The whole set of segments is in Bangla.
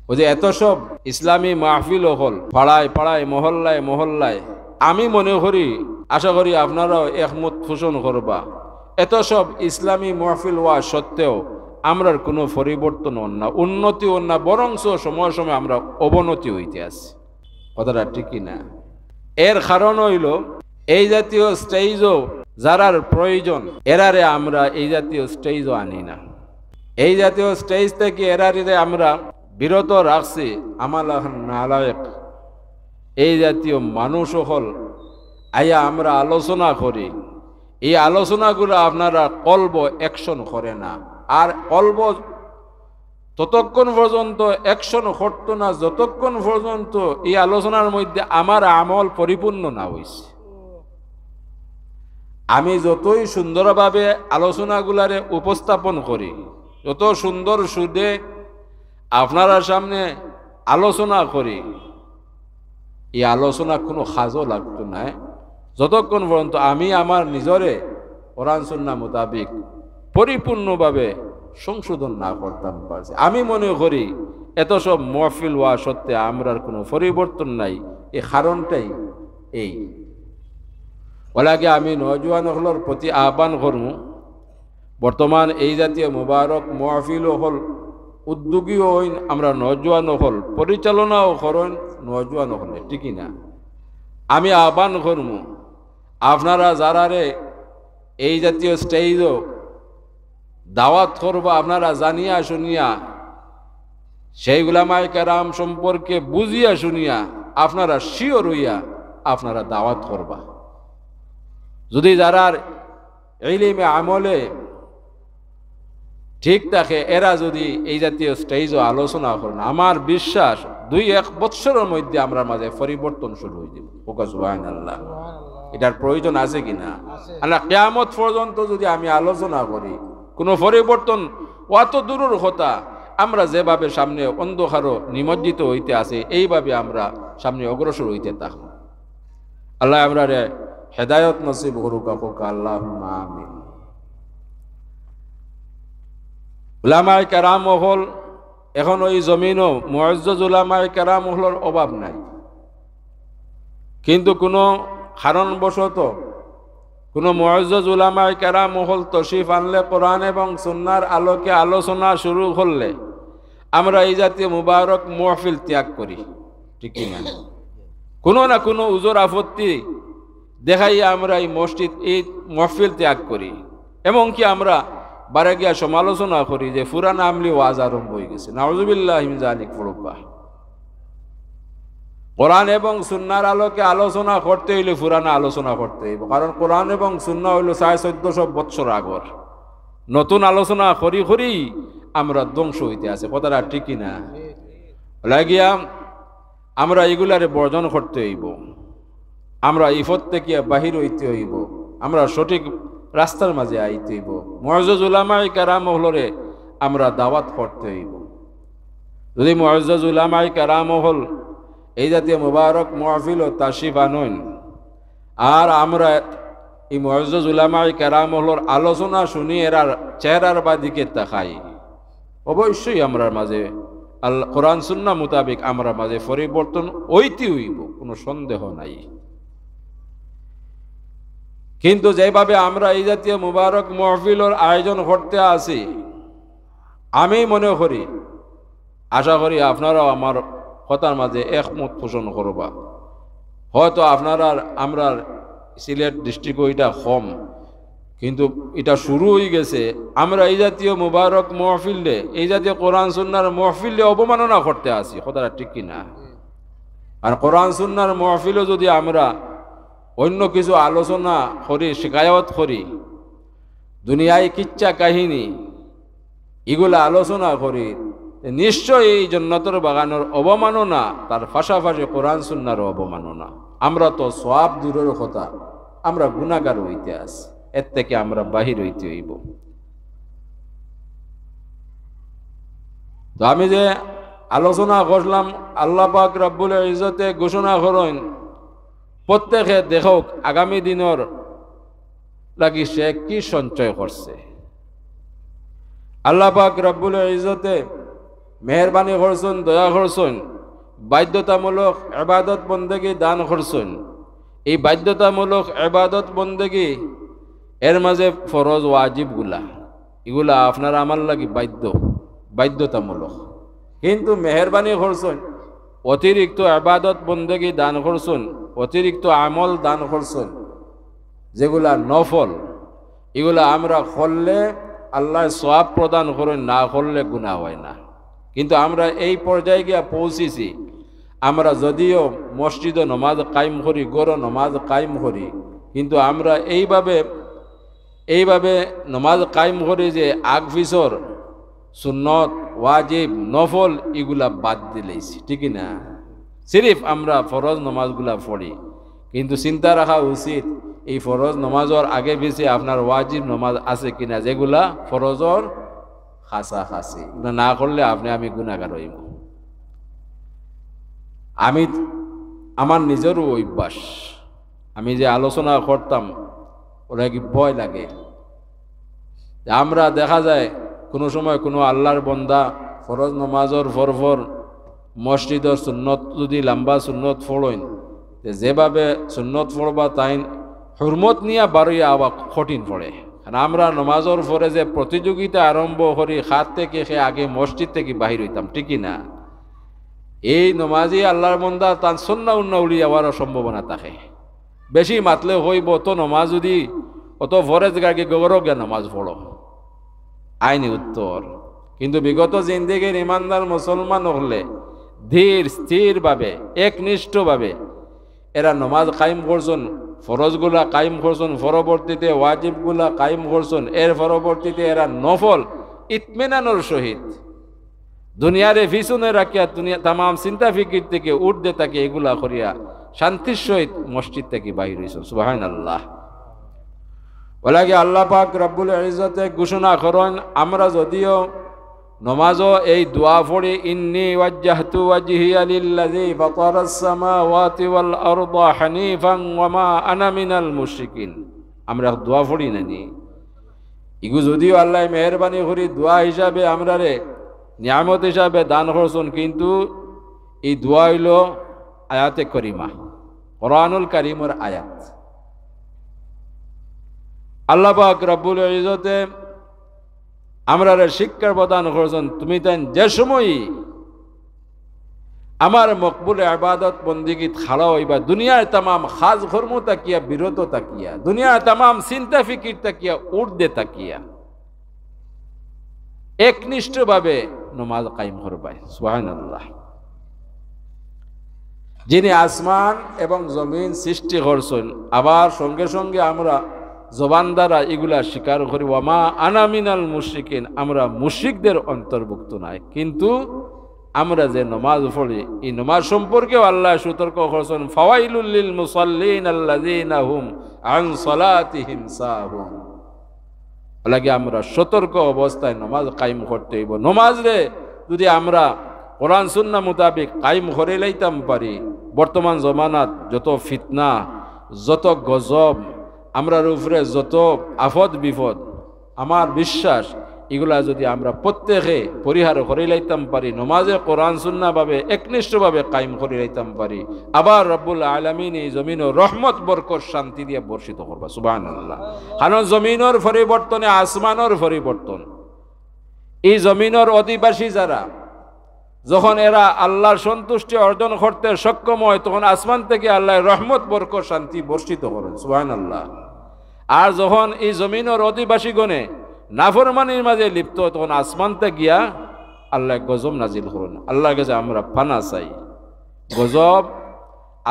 ওই যে এত সব ইসলামী মাহফিল হল পাড়ায় পাড়ায় মহল্লায় মহল্লায়, আমি মনে করি আশা করি আপনারাও একমত পোষণ করবা, এত সব ইসলামী মাহফিল হওয়া সত্ত্বেও আমরার কোনো পরিবর্তন হন না, উন্নতি হন না, বরংস সময় সময় আমরা অবনতি হইতে আছি। কথাটা ঠিকই না? এর কারণ হইল এই জাতীয় স্টেজও যারার প্রয়োজন এরারে আমরা এই জাতীয় স্টেজও আনি না। এই জাতীয় স্টেজ থেকে এরারে আমরা বিরত রাখছি। আমার নালায়েক এই জাতীয় মানুষ হল আইয়া আমরা আলোচনা করি, এই আলোচনাগুলো আপনারা কলব অ্যাকশন করে না। আর কলব ততক্ষণ পর্যন্ত অ্যাকশন করতো না যতক্ষণ পর্যন্ত এই আলোচনার মধ্যে আমার আমল পরিপূর্ণ না হয়েছে। আমি যতই সুন্দরভাবে আলোচনাগুলারে উপস্থাপন করি, যত সুন্দর সুদে আপনারা সামনে আলোচনা করি, এই আলোচনা কোনো কাজও লাগতো না যতক্ষণ পর্যন্ত আমি আমার নিজরে কোরআন সুন্নাহ মোতাবিক পরিপূর্ণভাবে সংশোধন না করতাম পারছি। আমি মনে করি এত সব মাহফিল হওয়া সত্ত্বে আমরার কোনো পরিবর্তন নাই। এই কারণটাই এই। ওলাগে আমি নওজোয়ান হলর প্রতি আহ্বান করব, বর্তমান এই জাতীয় মুবারক মাহফিল হল উদ্যোগীও হইন, আমরা নওজোয়ান হল পরিচালনাও করেন নওজোয়ান হলে, ঠিকই না? আমি আহ্বান করব আপনারা যারারে এই জাতীয় স্টেজও দাওয়াত করবো, আপনারা জানিয়া শুনিয়া সেই উলামায়ে কেরাম সম্পর্কে বুঝিয়া শুনিয়া আপনারা শিওর হইয়া আপনারা দাওয়াত করবা। যদি যারার ইলমে আমলে ঠিক থাকে এরা যদি এই জাতীয় স্টেজও আলোচনা করেন, আমার বিশ্বাস 2-1 বৎসরের মধ্যে আমরা মাঝে পরিবর্তন শুরু হয়ে যাবে। ওকা সুবহানাল্লাহ। এটার প্রয়োজন আছে কিনা? আল্লাহ কিয়ামত পর্যন্ত যদি আমি আলোচনা করি কোনো পরিবর্তন অত দূরের কথা, আমরা যেভাবে সামনে অন্ধকারও নিমজ্জিত হইতে আছে এইভাবে আমরা সামনে অগ্রসর হইতে থাকব। আল্লাহ আমরা রে হেদায়ত নসিব করুক। আল্লাহুম্মা আমিন। উলামায়ে কেরাম হল এখন ওই জমিনও মুআজ্জাজ উলামায়ে কেরাম হলর অভাব নাই, কিন্তু কোনো কারণবশত কোনো মুআজ্জাজ উলামায়ে কেরাম হল তশরিফ আনলে, কোরআন এবং সুন্নাহর আলোকে আলোচনা শুরু করলে আমরা এই জাতীয় মুবারক মাহফিল ত্যাগ করি, ঠিক না? কোনো না কোনো উজর আপত্তি দেখাই আমরা এই মসজিদ এই মাহফিল ত্যাগ করি। এমনকি আমরা বারে গিয়া সমালোচনা করি যে ফুরান আমলি ওয়াজ আরম্ভ হয়ে গেছে। নাউযুবিল্লাহি মিন যালিক। ফুরুকা কোরআন এবং সুন্নাহর আলোকে আলোচনা করতে হইলে ফুরানা আলোচনা করতে হইব, কারণ কোরআন এবং সুন্নাহ হইল 1450 বৎসর আগর। নতুন আলোচনা করি করি আমরা ধ্বংস হইতে আছে। কথাটা ঠিকই না? লাগিয়া আমরা এগুলারে বর্জন করতে হইব, আমরা ইফত থেকে বাহির হইতে হইব, আমরা সঠিক রাস্তার মাঝে আইতে হইব। মুআজ্জাজ উলামায়ে কেরাম হলরে আমরা দাওয়াত করতে হইব। যদি মুআজ্জাজ উলামায়ে কেরাম হল এই জাতীয় মুবারক মাহফিল ও তাশরিফ আনেন আর আমরা এই মুআজ্জাজ উলামায়ে কেরাম হলর আলোচনা শুনি এরার চেহারার বাদিকে তাকাই, অবশ্যই আমরা মাঝে আল্লাহ কোরআন সুন্নাহ মোতাবেক আমরা মাঝে পরিবর্তন হইতে হইব, কোনো সন্দেহ নাই। কিন্তু যেভাবে আমরা এই জাতীয় মুবারক মাহফিলের আয়োজন করতে আছি, আমি মনে করি আশা করি আপনারাও আমার কথার মাঝে একমত পোষণ করবা। হয়তো আপনারা আমরা সিলেট ডিস্ট্রিক্ট এটা কম, কিন্তু এটা শুরু হয়ে গেছে। আমরা এই জাতীয় মুবারক মাহফিলে এই জাতীয় কোরআন সুন্নাহর মাহফিলে অবমাননা করতে আসি। কথাটা ঠিক কিনা? আর কোরআন সুন্নাহর মাহফিলে যদি আমরা অন্য কিছু আলোচনা করি, শিকায়ত করি, দুনিয়ায় কিচ্ছা কাহিনী এগুলো আলোচনা করি, নিশ্চয়ই এই জান্নাতের বাগানের অবমাননা, তার পাশাপাশি কোরআন সুন্নাহর অবমাননা। আমরা তো সওয়াব দূরের কথা, আমরা গুনাহগার হইতে আছি, এর থেকে আমরা বাহির হইতে হইব। তো আমি যে আলোচনা করলাম, আল্লাহ পাক রব্বুল ইজ্জতে ঘোষণা করেন প্রত্যেকে দেখুক আগামী দিনের লাগি সে কি সঞ্চয় করছে। আল্লাহ পাক রব্বুল ইজ্জতে মেহরবানি করছেন, দয়া করছেন, বাধ্যতামূলক ইবাদত বন্দেগী দান করছেন। এই বাধ্যতামূলক ইবাদত বন্দেগী এর মাঝে ফরজ ওয়াজিবগুলা এগুলা আপনার আমার লাগি বাধ্যতামূলক, কিন্তু মেহরবানি করছেন, অতিরিক্ত ইবাদত বন্দেগী দান করছেন, অতিরিক্ত আমল দান করছেন যেগুলা নফল, এগুলা আমরা করলে আল্লাহ সওয়াব প্রদান করেন, না করলে গুনাহ হয় না। কিন্তু আমরা এই পর্যায়ে গিয়া পৌঁছেছি, আমরা যদিও মসজিদে নমাজ কায়েম করি, গড় নমাজ কায়েম করি, কিন্তু আমরা এইভাবে নমাজ কায়েম করি যে আগ পিছর সুন্নত ওয়াজিব নফল এগুলা বাদ দিলেছি, ঠিকই না? সিরিফ আমরা ফরজ নমাজগুলা পড়ি, কিন্তু চিন্তা রাখা উচিত এই ফরজ নমাজর আগে পিছিয়ে আপনার ওয়াজিব নমাজ আছে কিনা, যেগুলা ফরজর খাসাখাসি, না করলে আমি গুনাহগার হইব। আমার নিজেরও অভ্যাস, আমি যে আলোচনা করতাম ওরা কি ভয় লাগে। আমরা দেখা যায় কোনো সময় কোনো আল্লাহর বন্দা ফরজ নমাজর ফরফর মসজিদর সুন্নত যদি লম্বা সুন্নত ফড়ইন, যেভাবে সুন্নত ফড়বা তাই হুরমত নিয়ে বারোইয়া আবার কঠিন পড়ে। কারণ আমরা নমাজর পরে যে প্রতিযোগিতা আরম্ভ করি, হাত থেকে সে আগে মসজিদ থেকে বাহির হইতাম, ঠিকই না? এই নমাজি আল্লাহর বন্দা তার সন্না উন্না উড়ি যাওয়ার সম্ভাবনা থাকে। বেশি মাতলে হইব তো নমাজ যদি অত ফরেজ গাকে গৌরব জ্ঞান নমাজ পড়ো, আইনি উত্তর। কিন্তু বিগত জিন্দেগির ইমানদার মুসলমান হলে ধীর স্থিরভাবে একনিষ্ঠভাবে এরা নমাজ কায়েম করছেন, ফরজগুলা কায়েম করছেন, পরবর্তীতে ওয়াজিবগুলা কায়েম করছেন, এর পরবর্তীতে এরা নফল ইতমিনানোর সহিত দুনিয়ারে পিছনে রাখিয়া দুনিয়া তাম চিন্তা ফিকির থেকে উর্ধে তাকে এগুলা করিয়া শান্তির সহিত মসজিদ থেকে বাহির হইছেন। সুবহানাল্লাহ। ওলাগে আল্লাহ পাক রব্বুল ইজ্জতে ঘোষণা করেন, আমরা যদিও নমাজও এই দোয়া পড়ি, ইন্নী ওয়াজ্জাহতু ওয়াজহিয়া লিল্লাযী ফাতারাস সামাওয়াতি ওয়াল আরদা হানিফান ওয়া মা আনা মিনাল মুশরিকিন, আমরা দোয়া পড়ি নানি ইগু যদিও আল্লাহ মেহেরবানি করি দোয়া হিসাবে আমরা রে নিয়ামত হিসাবে দান করছেন, কিন্তু এই দোয়া হইল আয়াতে করিমা, কোরআনুল কারীমের আয়াত। আল্লাহ পাক রব্বুল ইজ্জতে আমরা শিক্ষা প্রদান করছেন, তুমি তাই যে সময় আমার মকবুল ইবাদত বন্দিগি খাড়া হইবা, দুনিয়ার তামাম খাজ কর্ম তাকিয়া বিরত তাকিয়া, দুনিয়ার তামাম চিন্তা ফিকির তাকিয়া উর্দে তাকিয়া একনিষ্ঠভাবে নমাজ কায়েম করবাই। সুবহানাল্লাহ। যিনি আসমান এবং জমিন সৃষ্টি করছেন, আবার সঙ্গে সঙ্গে আমরা জবান দ্বারা এগুলা স্বীকার করি, ওয়ামা আনা মিনাল মুশরিকিন, আমরা মুশরিকদের অন্তর্ভুক্ত নাই। কিন্তু আমরা যে নমাজ পড়ি এই নমাজ সম্পর্কেও আল্লাহ সতর্ক করছেন, ফাওয়াইলুল লিল মুসাল্লিন আল্লাযীনা হুম আন সালাতিহিম সাহুন। লাগে আমরা সতর্ক অবস্থায় নমাজ কায়েম করতে হইব। নমাজ রে যদি আমরা কোরআন সুন্নাহ মোতাবেক কায়েম করে লাইতাম পারি, বর্তমান জমানাত যত ফিতনা, যত গজব, আমরার উপরে যত আফদ বিপদ, আমার বিশ্বাস এগুলা যদি আমরা প্রত্যেকে পরিহার করে লাইতাম পারি, নমাজে কোরআন সুন্নাহ ভাবে একনিষ্ঠভাবে কায়েম করে লাইতাম পারি, আবার রব্বুল আলামিন এই জমিনও রহমত বরকত শান্তি দিয়ে বর্ষিত করবা। সুবহানাল্লাহ। কারণ জমিনের পরিবর্তনে আসমানের পরিবর্তন। এই জমিনের অধিবাসী যারা, যখন এরা আল্লাহর সন্তুষ্টি অর্জন করতে সক্ষম হয়, তখন আসমান থেকে আল্লাহ রহমত বরকত শান্তি বর্ষিত করেন। সুবহানাল্লাহ। আর যখন এই জমিনের অধিবাসীগণে নাফরমানির মাঝে লিপ্ত, তখন আসমানতে গিয়া আল্লাহ গজব নাজিল করেন। আল্লাহর কাছে আমরা পানা চাই। গজব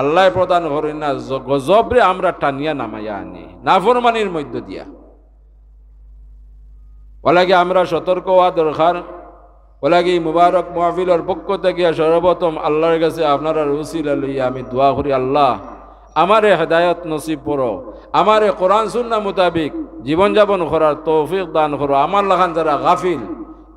আল্লাহ প্রদান করেন না, গজবরে আমরা টানিয়া নামাইয়া আনি নাফরমানির মধ্য দিয়া। ওলাগে আমরা সতর্ক হওয়া দরকার। ওলাগে মুবারক মাহফিলের পক্ষ থেকে সর্বপ্রথম আল্লাহর কাছে আপনারা উসিলা লইয়া আমি দোয়া করি, আল্লাহ আমারে হেদায়ত নসিব করো, আমারে কোরআন সুন্নাহ মোতাবিক জীবনযাপন করার তৌফিক দান করো, আমার লাগান যারা গাফিল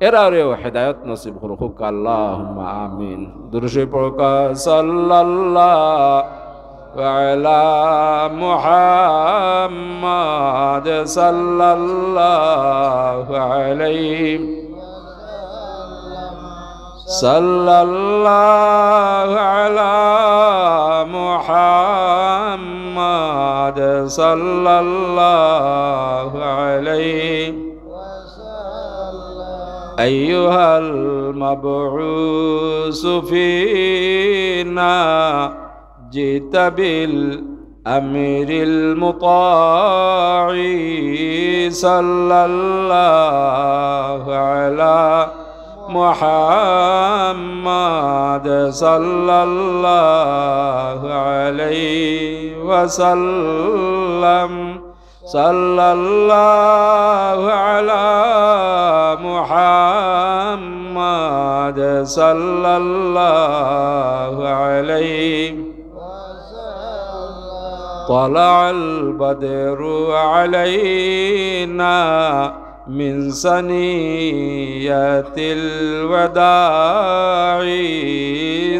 এরারেও হেদায়ত নসিব করো। হুক আল্লাহুম্মা আমিন। দুরূদ শরীফ পড়া সাল্লাল্লাহু আলা মুহাম্মাদ সাল্লাল্লাহু আলাইহি সাল্লাল্লাহু আলা মুহাম্মাদ সাল্লাল্লাহু আলাইহি আইয়ুহাল মাবউস ফিনা জিতা বিল আমিরিল মুতাঈ সাল্লাল্লাহু আলা মুহাম্মাদ সাল্লাল্লাহু আলাইহি ওয়াসাল্লাম সাল্লাল্লাহু আলা মুহাম্মাদ সাল্লাল্লাহু আলাইহি طلع البدر علينا من ثنيات الوداع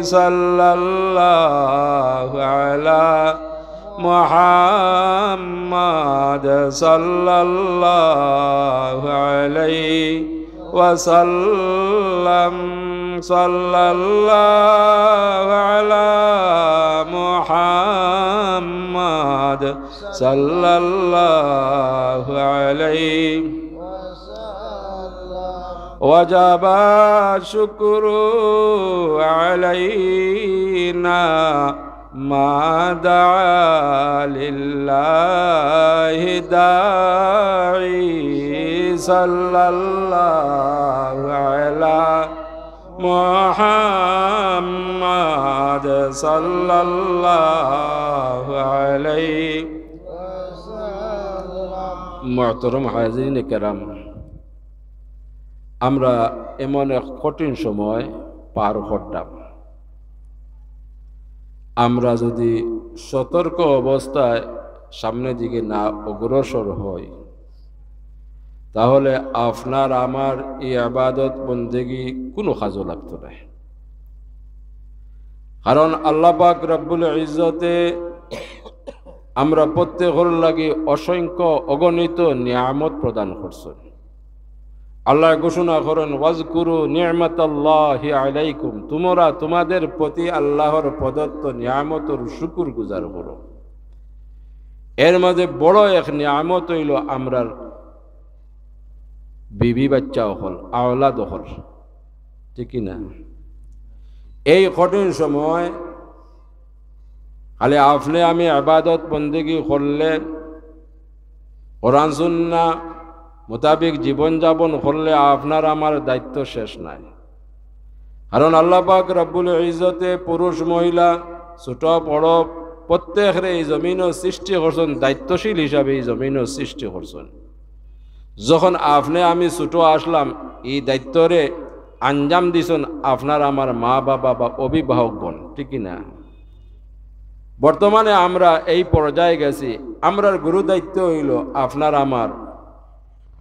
صلى الله على محمد صلى الله عليه وسلم صلى الله على محمد صلى الله عليه وجب الشكر علينا ما دعا لله داعي صلى الله على محمد صلى الله عليه محترم حاضرین کرام আমরা এমন এক কঠিন সময় পার করলাম আমরা যদি সতর্ক অবস্থায় সামনের দিকে না অগ্রসর হই তাহলে আপনার আমার এই ইবাদত বন্দেগী কোনো কাজে লাগতো না কারণ আল্লাহ পাক রব্বুল ইজ্জতে আমরা প্রত্যেকের লাগি অসংখ্য অগণিত নিয়ামত প্রদান করছেন আল্লাহ ঘোষণা করেন ওয়াজকুরু নি'মাতাল্লাহি আলাইকুম তোমরা তোমাদের প্রতি আল্লাহর প্রদত্ত নিয়ামতের শুকর গুজার করো এর মাঝে বড় এক নিয়ামত হইল আমরার বিবি বাচ্চা হল আওলাদ হল ঠিক না এই কঠিন সময় খালি আপনি আমি ইবাদত বন্দেগী করলে কোরআন সুন্নাহ মোতাবেক জীবনযাপন করলে আপনার আমার দায়িত্ব শেষ নাই কারণ আল্লাহ পাক রব্বুল ইজ্জতে পুরুষ মহিলা ছোট বড় প্রত্যেকের এই জমিনও সৃষ্টি করছেন দায়িত্বশীল হিসাবে এই জমিনও সৃষ্টি করছেন যখন আপনি আমি ছোট আসলাম এই দায়িত্বরে আঞ্জাম দিছেন আপনার আমার মা বাবা বা অভিভাবকগণ ঠিক না বর্তমানে আমরা এই পর্যায়ে গেছি আমরার গুরু দায়িত্ব হইল আপনার আমার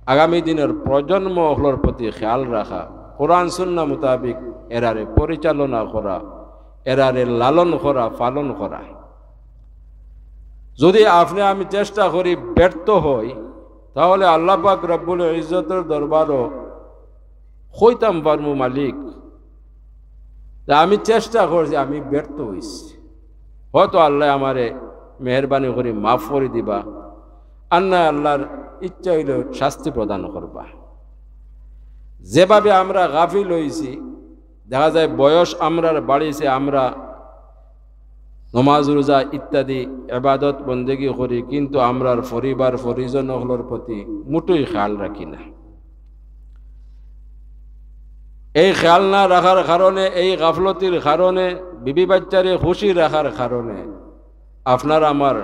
আগামী দিনের প্রজন্মগুলোর প্রতি খেয়াল রাখা কোরআন সুন্নাহ মোতাবেক এরারে পরিচালনা করা এরারে লালন করা পালন করা যদি আপনি আমি চেষ্টা করি ব্যর্থ হই তাহলে আল্লাহ পাক রব্বুল ইজ্জতের দরবারও কইতাম পারমু মালিক আমি চেষ্টা করছি আমি ব্যর্থ হইছি হয়তো আল্লাহ আমারে মেহরবানি করে মাফ করে দিবা আর না আল্লাহর ইচ্ছা হইল শাস্তি প্রদান করবা যেভাবে আমরা গাফিল হইছি দেখা যায় বয়স আমরার বাড়িছে আমরা নমাজ রোজা ইত্যাদি ইবাদত বন্দেগী করি কিন্তু আমরার পরিবার পরিজনগুলোর প্রতি মোটেই খেয়াল রাখি না এই খেয়াল না রাখার কারণে এই গাফলতির কারণে বিবি বাচ্চারে খুশি রাখার কারণে আপনার আমার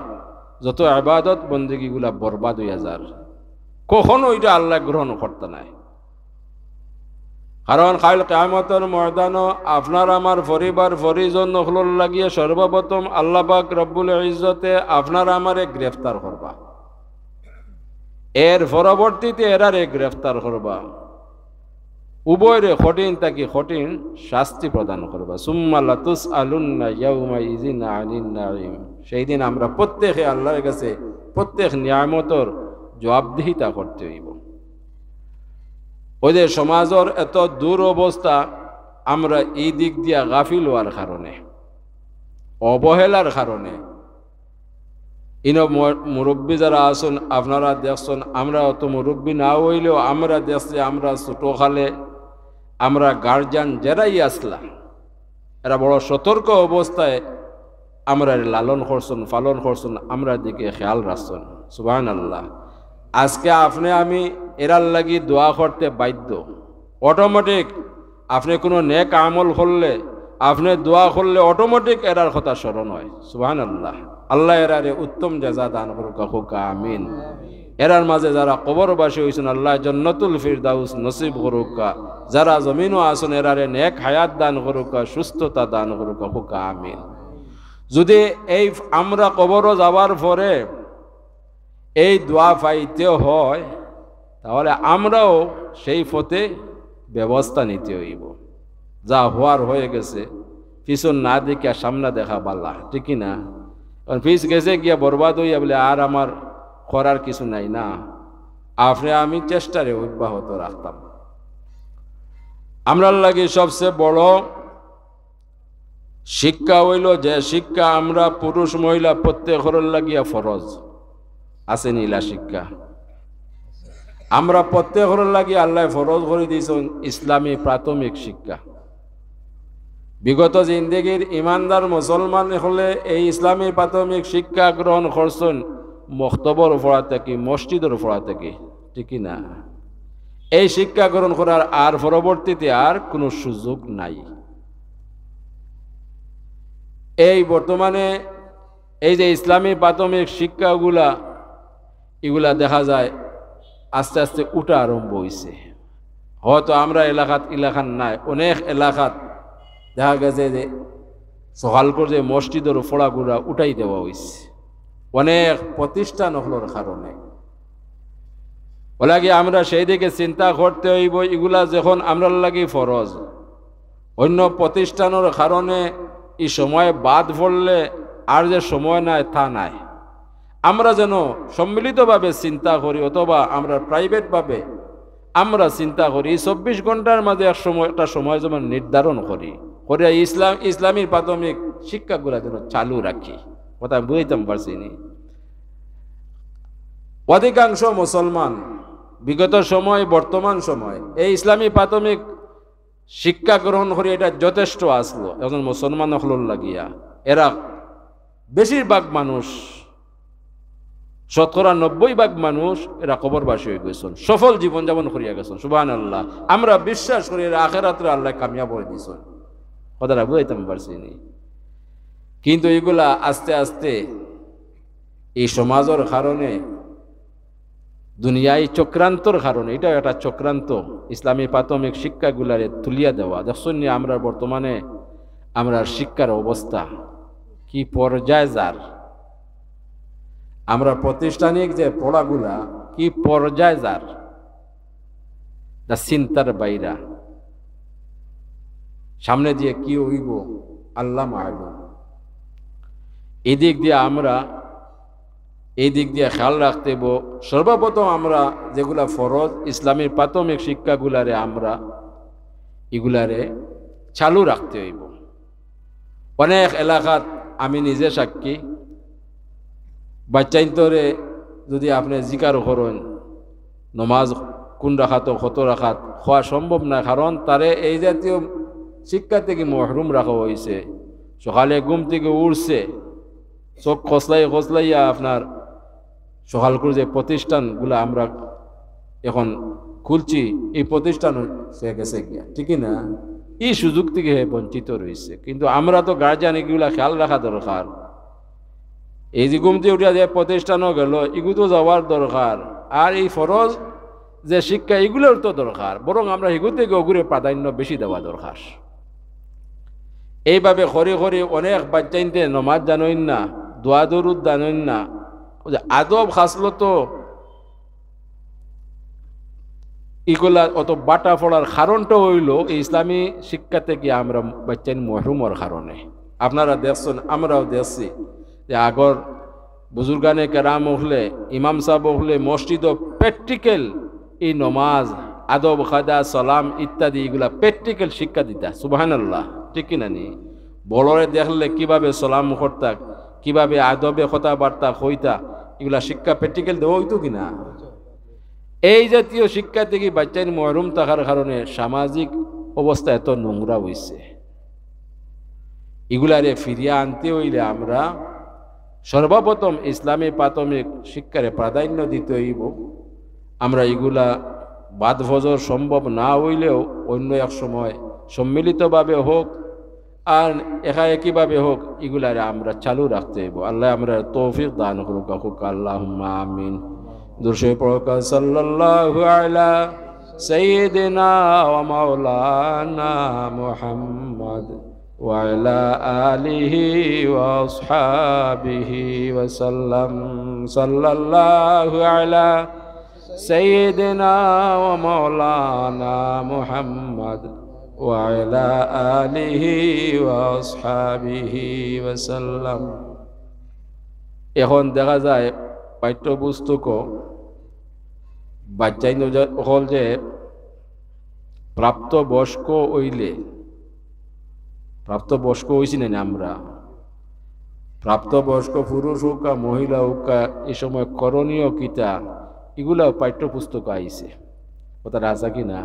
যত ইবাদত বন্দেগীগুলা বরবাদ হইয়া যার কখনো এটা আল্লাহ গ্রহণ করতে নাই কারণ কাল কিয়ামতের ময়দানও আপনার আমার পরিবার পরিজন নখলর লাগিয়ে সর্বপ্রথম আল্লাহ পাক রব্বুল ইজ্জতে আপনার আমারে গ্রেফতার করবা এর পরবর্তীতে এরারে গ্রেফতার করবা উভয়রে কঠিন তাকে কঠিন শাস্তি প্রদান করবা সুম্মা লাতুসআলুন্না ইয়াউমা ইযিন আনিন নাঈম সেই দিন আমরা প্রত্যেকে আল্লাহর কাছে প্রত্যেক নিয়ামতের জবাবদিহিতা করতে হইব ওদের সমাজের এত দূর অবস্থা আমরা এই দিক দিয়া গাফিল হওয়ার কারণে, অবহেলার কারণে মুরব্বী যারা আসুন আপনারা দেখছেন, আমরা অত মুরব্বী না হইলেও আমরা দেখছি, আমরা ছোটো খালে আমরা গার্জিয়ান যারাই আসলাম এরা বড় সতর্ক অবস্থায় আমরা লালন করছেন, পালন করছেন, আমরা দিকে খেয়াল রাখছেন। সুবহানাল্লাহ। আজকে আপনি আমি এরার লাগি দোয়া করতে বাধ্য। অটোমেটিক আপনি কোনো নেক আমল করলে, আপনি দোয়া করলে অটোমেটিক এরার কথা স্মরণ হয়। সুবহানাল্লাহ। আল্লাহ এরারে উত্তম জাযা দান করুক, আমিন। এরার মাঝে যারা কবরবাসী হয়েছেন আল্লাহ জান্নাতুল ফিরদাউস নসিব করুক, যারা জমিনও আছেন এরারে নেক হায়াত দান করুক, সুস্থতা দান করুক, আমিন। যদি এই আমরা কবর যাওয়ার পরে এই দোয়া পাইতে হয় তাহলে আমরাও সেই পথে ব্যবস্থা নিতে হইব। যা হওয়ার হয়ে গেছে, পিছন না দেখিয়া সামনে দেখা পাল্লা, ঠিকই না? কারণ পিছ গেছে গিয়া বরবাদ হইয়া বলে আর আমার করার কিছু নাই না। আপনি আমি চেষ্টারে অব্যাহত রাখতাম। আমরার লাগে সবচেয়ে বড় শিক্ষা হইল যে শিক্ষা আমরা পুরুষ মহিলা প্রত্যেকের লাগিয়া ফরজ আছে নীলা শিক্ষা। আমরা প্রত্যেকের লাগিয়ে আল্লাহ ফরজ করে দিয়েছেন ইসলামী প্রাথমিক শিক্ষা। বিগত জিন্দেগির ইমানদার মুসলমান হলে এই ইসলামী প্রাথমিক শিক্ষা গ্রহণ করছেন মক্তবর পড়া থেকে, মসজিদের পড়া থেকে, ঠিকই না? এই শিক্ষা গ্রহণ করার আর পরবর্তীতে আর কোনো সুযোগ নাই। এই বর্তমানে এই যে ইসলামী প্রাথমিক শিক্ষাগুলা এগুলা দেখা যায় আস্তে আস্তে উঠা আরম্ভ হয়েছে। হয়তো আমরা এলাকার নাই, অনেক এলাকাত দেখা গেছে যে সকাল করে মসজিদের ফোড়াগুলা উঠাই দেওয়া হয়েছে অনেক প্রতিষ্ঠান হলোর কারণে। ওলাগে আমরা সেই দিকে চিন্তা করতে হইব, এগুলা যখন আমরা লাগি ফরজ, অন্য প্রতিষ্ঠানের কারণে এই সময় বাদ পড়লে আর যে সময় নাই তা নাই। আমরা যেন সম্মিলিতভাবে চিন্তা করি, অথবা আমরা প্রাইভেটভাবে আমরা চিন্তা করি 24 ঘন্টার মাঝে একটা সময় যেমন নির্ধারণ করি, করে ইসলামী প্রাথমিক শিক্ষাগুলো যেন চালু রাখি। কথা বুঝতাম পারছি নি? অধিকাংশ মুসলমান বিগত সময়, বর্তমান সময় এই ইসলামী প্রাথমিক শিক্ষা গ্রহণ করি, এটা যথেষ্ট আসলো এখন মুসলমান হলর লাগিয়া। এরা বেশিরভাগ মানুষ, 90% মানুষ এরা কবরবাসী হয়ে গেছেন, সফল জীবনযাপন করিয়া গেছেন। সুবহানাল্লাহ। আমরা বিশ্বাস করি এরা আখিরাতে আল্লাহ কামিয়াব করে দিয়েছেন। কথাটা বুঝাইতাম পারছি নি? কিন্তু এগুলা আস্তে আস্তে এই সমাজের কারণে, দুনিয়ায় চক্রান্তর কারণে, এটা একটা চক্রান্ত, ইসলামী প্রাথমিক শিক্ষাগুলারে তুলিয়া দেওয়া। দেখছেন আমরা বর্তমানে আমরা শিক্ষার অবস্থা কি পর্যায়ে যার, আমরা প্রাতিষ্ঠানিক যে পড়াগুলা কি পর্যায়ে যার, তা চিন্তার বাইরা। সামনে দিয়ে কি হইব আল্লাহ মালুম। এই দিক দিয়ে খেয়াল রাখতে হইব। সর্বপ্রথম আমরা যেগুলা ফরজ ইসলামী প্রাথমিক শিক্ষাগুলারে আমরা এগুলারে চালু রাখতে হইব। অনেক এলাকাত আমি নিজে সাক্ষী, বাচ্চাইন্তরে যদি আপনি জিকার করেন নমাজ কোন রাখাত কত রাখাত হওয়া সম্ভব না, কারণ তারে এই জাতীয় শিক্ষা থেকে মহরুম রাখা হয়েছে। সকালে ঘুম থেকে উঠছে, চোখ খসলাইয়া আপনার সকাল করে যে প্রতিষ্ঠানগুলো আমরা এখন খুলছি, এই প্রতিষ্ঠান সে গেছে গিয়া, ঠিকই না? এই সুযোগ থেকে বঞ্চিত রয়েছে। কিন্তু আমরা তো গার্জিয়ান এগুলা খেয়াল রাখা দরকার। এই যে ঘুমতে উঠিয়া যে প্রতিষ্ঠানও গেল, এগুলো তো যাওয়ার দরকার। আর এই ফরজ যে শিক্ষা এগুলোর তো দরকার, বরং আমরা এগুলো থেকে ওগুলোর প্রাধান্য বেশি দেওয়া দরকার। এইভাবে খরি খরি অনেক বাচ্চাইনতে নমাজ জানইন না, দোয়া দরুদ জানইন না, আদব খাসলো তো এগুলা অত বাটা পড়ার কারণটা হইল এই ইসলামী শিক্ষা থেকে আমরা বাচ্চাইন মহরুমর কারণে। আপনারা দেখছেন, আমরাও দেখছি যে আগর বুজুর্গানে কেরাম হলে, ইমাম সাহেব হলে মসজিদ প্র্যাকটিক্যাল এই নমাজ আদব খাদা সালাম ইত্যাদি এগুলা প্র্যাকটিক্যাল শিক্ষা দিতা সুবহানাল্লাহ ঠিক কিনা নি বড়রে দেখলে কিভাবে সালাম করতা কিভাবে আদবে কথাবার্তা হইতা এগুলা শিক্ষা প্র্যাকটিক্যাল দেওয়া হইতো কিনা এই জাতীয় শিক্ষা থেকে বাচ্চার মহরুম থাকার কারণে সামাজিক অবস্থা এত নোংরা হয়েছে এগুলারে ফিরিয়ে আনতে হইলে আমরা সর্বপ্রথম ইসলামী প্রাথমিক শিক্ষারে প্রাধান্য দিতে হইব আমরা এগুলা বাদ ফজর সম্ভব না হইলেও অন্য এক সময় সম্মিলিতভাবে হোক আর একাএকিভাবে হোক এগুলারে আমরা চালু রাখতে হইব আল্লাহ আমরা তৌফিক দান করুক আল্লাহুম্মা আমিন দুরূদ পড়ুক সাল্লাল্লাহু আলা সাইয়্যিদিনা ওয়া মাওলানা মুহাম্মদ ওয়া আলা আলিহি ওয়া আসহাবিহি ওয়া সাল্লাম সাল্লাল্লাহু আলা সাইয়্যিদিনা ওয়া মাওলানা মুহাম্মদ ওয়া আলা আলিহি ওয়া আসহাবিহি ওয়া সাল্লাম এখন দেখা যায় পাঠ্যপুস্তক বাচ্চাই হল যে প্রাপ্তবয়স্ক হইলে প্রাপ্তবয়স্ক হয়েছি না আমরা প্রাপ্তবয়স্ক পুরুষ হোক বা মহিলা হোক এই সময় করণীয় কিতা এগুলাও পাঠ্যপুস্তক আইছে কথা রাজা কি না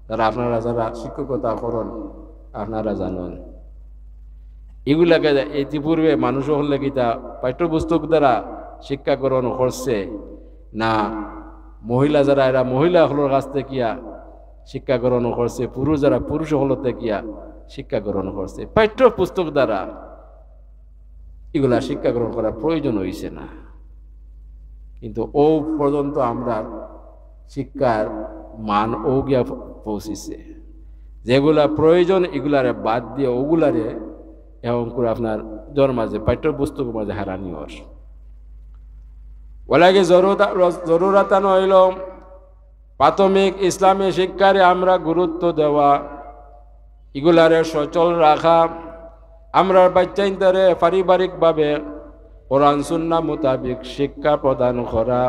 তারা আপনারা যারা শিক্ষকতা করেন আপনারা জানেন এগুলাকে ইতিপূর্বে মানুষ হলে কিতা পাঠ্যপুস্তক দ্বারা শিক্ষাকরণ করছে না মহিলা যারা এরা মহিলা হলোর কাছ থেকে কিয়া শিক্ষাকরণ করছে পুরুষ যারা পুরুষ হলতে কিয়া শিক্ষাকরণ করছে পাঠ্যপুস্তক দ্বারা এগুলা শিক্ষাগ্রহণ করার প্রয়োজন হইছে না কিন্তু ও পর্যন্ত আমরা শিক্ষার মান ও গিয়া পৌঁছিছে যেগুলা প্রয়োজন এগুলারে বাদ দিয়ে ওগুলারে এবং করে আপনার জ্বর মাঝে পাঠ্যপুস্তক মাঝে হারানি হর ওলাগে জরুরাতান হইল প্রাথমিক ইসলামী শিক্ষারে আমরা গুরুত্ব দেওয়া এগুলারে সচল রাখা আমরা বাচ্চাইনদের পারিবারিকভাবে কোরআন সুন্নাহ মোতাবেক শিক্ষা প্রদান করা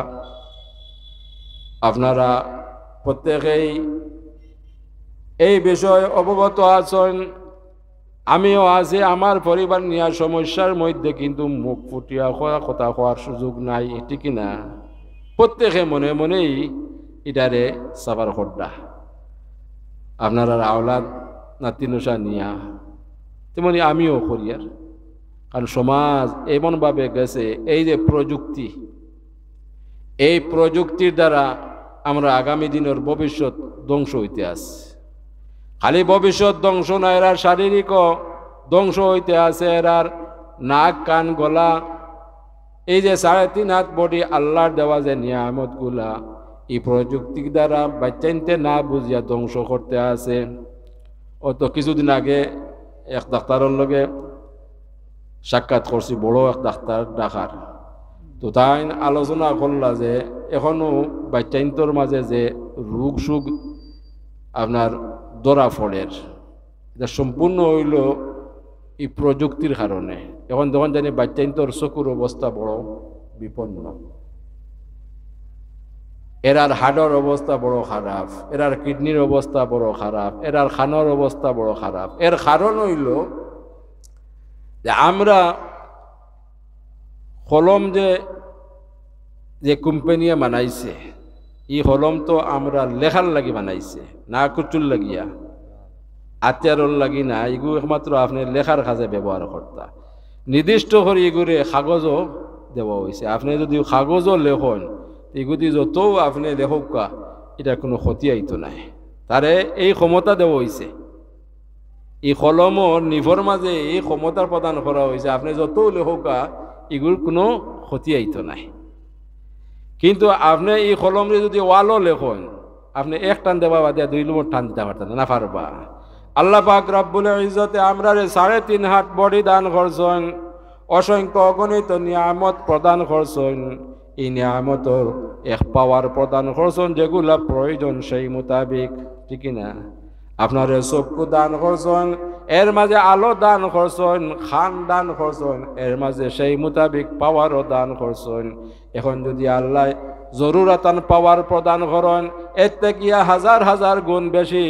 আপনারা প্রত্যেকেই এই বিষয়ে অবগত আছেন আমিও আছি আমার পরিবার নিয়ে সমস্যার মধ্যে কিন্তু মুখ ফুটিয়া কথা কোয়ার সুযোগ নাই ঠিক না প্রত্যেকে মনে মনেই এটারে সাফার করডা আপনারা আওলাদ নাতিনুষা নিয়া তেমনি আমিও করি আর কারণ সমাজ এমনভাবে গেছে এই যে প্রযুক্তি এই প্রযুক্তির দ্বারা আমরা আগামী দিনের ভবিষ্যৎ ধ্বংস হইতে আছে খালি ভবিষ্যৎ ধ্বংস না এরার শারীরিকও ধ্বংস হইতে আছে এরার নাক কান গলা এই যে 3.5 হাত বডি আল্লাহর দেওয়া যে নিয়ামতগুলা এই প্রযুক্তির দ্বারা বাচ্চাইনতে না বুঝিয়া ধ্বংস করতে আছে অত কিছুদিন আগে এক ডাক্তারের লগে সাক্ষাৎ করছি বড় এক ডাক্তার ঢাকার তো তাই আলোচনা করলা যে এখনো বাচ্চাইনতর মাঝে যে রোগ সুখ আপনার ধরা ফলের এটা সম্পূর্ণ হইল এই প্রযুক্তির কারণে এখন যখন জানি বাচ্চাইনতর চকুর অবস্থা বড় বিপন্ন এরার হাড়ের অবস্থা বড় খারাপ এরার কিডনির অবস্থা বড় খারাপ এরার খানোর অবস্থা বড় খারাপ এর কারণ হইল যে আমরা কলম যে কোম্পানিয়া বানাইছে এই কলম তো আমরা লেখার লাগি বানাইছে না কুচুর লাগিয়া আত্যারর লাগি না এগুলো একমাত্র আপনি লেখার কাজে ব্যবহার করতা নির্দিষ্ট করে এগুলো কাগজও দেওয়া হয়েছে আপনি যদি কাগজও লেখন এগুলি যত আপনি লেখক এটার কোনো ক্ষতি আইতো নাই তারে এই ক্ষমতা দেওয়া হয়েছে এই কলমর নিভর মাঝে এই ক্ষমতার প্রদান করা হয়েছে আপনি যত লেখক এগুলোর কোনো ক্ষতি আইতো নাই কিন্তু আপনি এই কলমরে যদি ওয়ালও লেখন আপনি এক টান দেওয়া বাদে 2 নম্বর টান দিতে পারতেন না পারবা আল্লাহ পাক রব্বুল ইজ্জতে আমরা 3.5 হাত বডি দান করছেন অসংখ্য অগণিত নিয়ামত প্রদান করছেন এই নিয়ামতর এক পাওয়ার প্রদান করছেন যেগুলা প্রয়োজন সেই মোতাবেক ঠিক না আপনারে চক্ষু দান করছেন এর মাঝে আলো দান করছেন খান দান করছেন এর মাঝে সেই মোতাবেক পাওয়ারও দান করছেন এখন যদি আল্লাহ জরুরাতান পাওয়ার প্রদান করেন, এর থেকে হাজার হাজার গুণ বেশি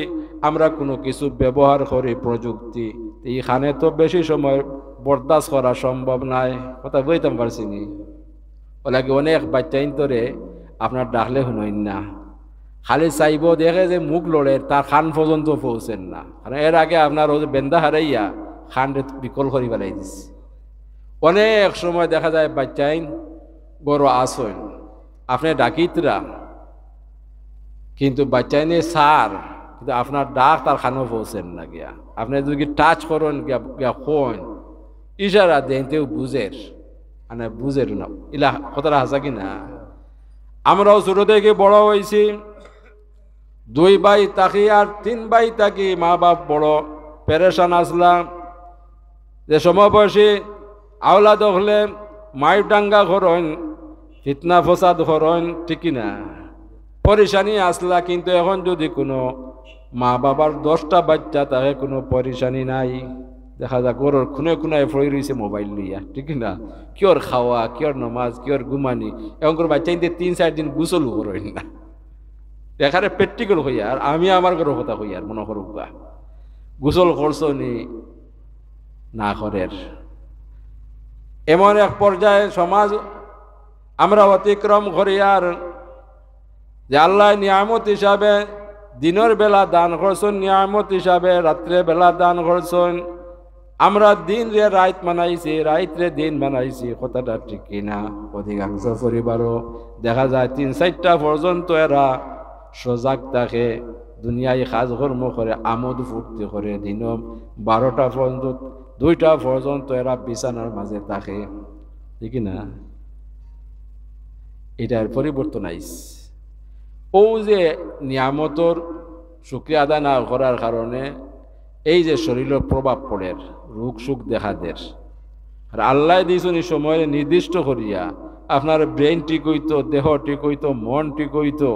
আমরা কোনো কিছু ব্যবহার করি প্রযুক্তি, এইখানে তো বেশি সময় বরদাস্ত করা সম্ভব নাই। কথা বলতাম পারছি নি, ওলাকে অনেক বাচ্চাইন তোরে আপনার ডাকলে শুনইন না, খালি চাইব দেখে যে মুখ লড়ে তার খান পর্যন্ত পৌঁছেন না, কারণ এর আগে আপনার ওই বেন্দা হারাইয়া খান বিকল করি পেলাই দিচ্ছে। অনেক সময় দেখা যায় বাচ্চাইন বড় আসন আপনি ডাকিতরা, কিন্তু বাচ্চাইনে সার, কিন্তু আপনার ডাক তার খানো পৌঁছেন না গিয়া। আপনি যদি টাচ করেন গিয়া কোন ইশারা দেন তেও বুঝের, মানে বুঝের না, ইলা কথাটা হাসা কি না। আমরাও ছোট থেকে বড় হয়েছি, 2 ভাই থাকি আর 3 ভাই থাকি, মা বাপ বড় পেরেশান আসলাম, যে সমবয়সী আওলাদ হলে মাইর ডাঙ্গা করেন, ফিতনা ফসাদ করেন, ঠিক না, পরেশানি আসলা। কিন্তু এখন যদি কোনো মা বাবার 10টা বাচ্চা তাকে কোনো পরেশানি নাই, দেখা যায় গরুর খুনে খুনায় ফড়ে রয়েছে মোবাইল লইয়া, ঠিক না, কিয়র খাওয়া, কিয়র নমাজ, কিয়র ঘুমানি। এখন করে বাচ্চা 3-4 দিন গুসল করেন না, দেখারে প্র্যাকটিক্যাল হইয়া। আর আমি আমার ঘরের কথা হইয়া মনে করুক গোসল করছো নি না করের, এমন এক পর্যায়ে সমাজ আমরা অতিক্রম করি। আর যে আল্লাহ নিয়ামত হিসাবে দিনের বেলা দান করছেন, নিয়ামত হিসাবে রাত্রে বেলা দান করছেন, আমরা দিন রে রাত বানাইছি, রাত রে দিন বানাইছি, কথাটা ঠিক কিনা। অধিকাংশ পরিবারও দেখা যায় 3-4টা পর্যন্ত এরা সজাগ থাকে, দুনিয়ায় কাজ কর্ম করে, আমোদ ফুর্তি করে, দিন 12টা পর্যন্ত 2টা পর্যন্ত এরা বিছানার মাঝে থাকে, ঠিক না। এটার পরিবর্তন আইছে। ও যে নিয়ামতর শুকরিয়া আদায় না করার কারণে এই যে শরীরের প্রভাব পড়ে, রোগ সুখ দেখা দেয়। আর আল্লাহ দিয়েছেন এই সময়ে নির্দিষ্ট করিয়া, আপনার ব্রেন ঠিক হইতো, দেহ ঠিক হইতো, মন ঠিক হইতো,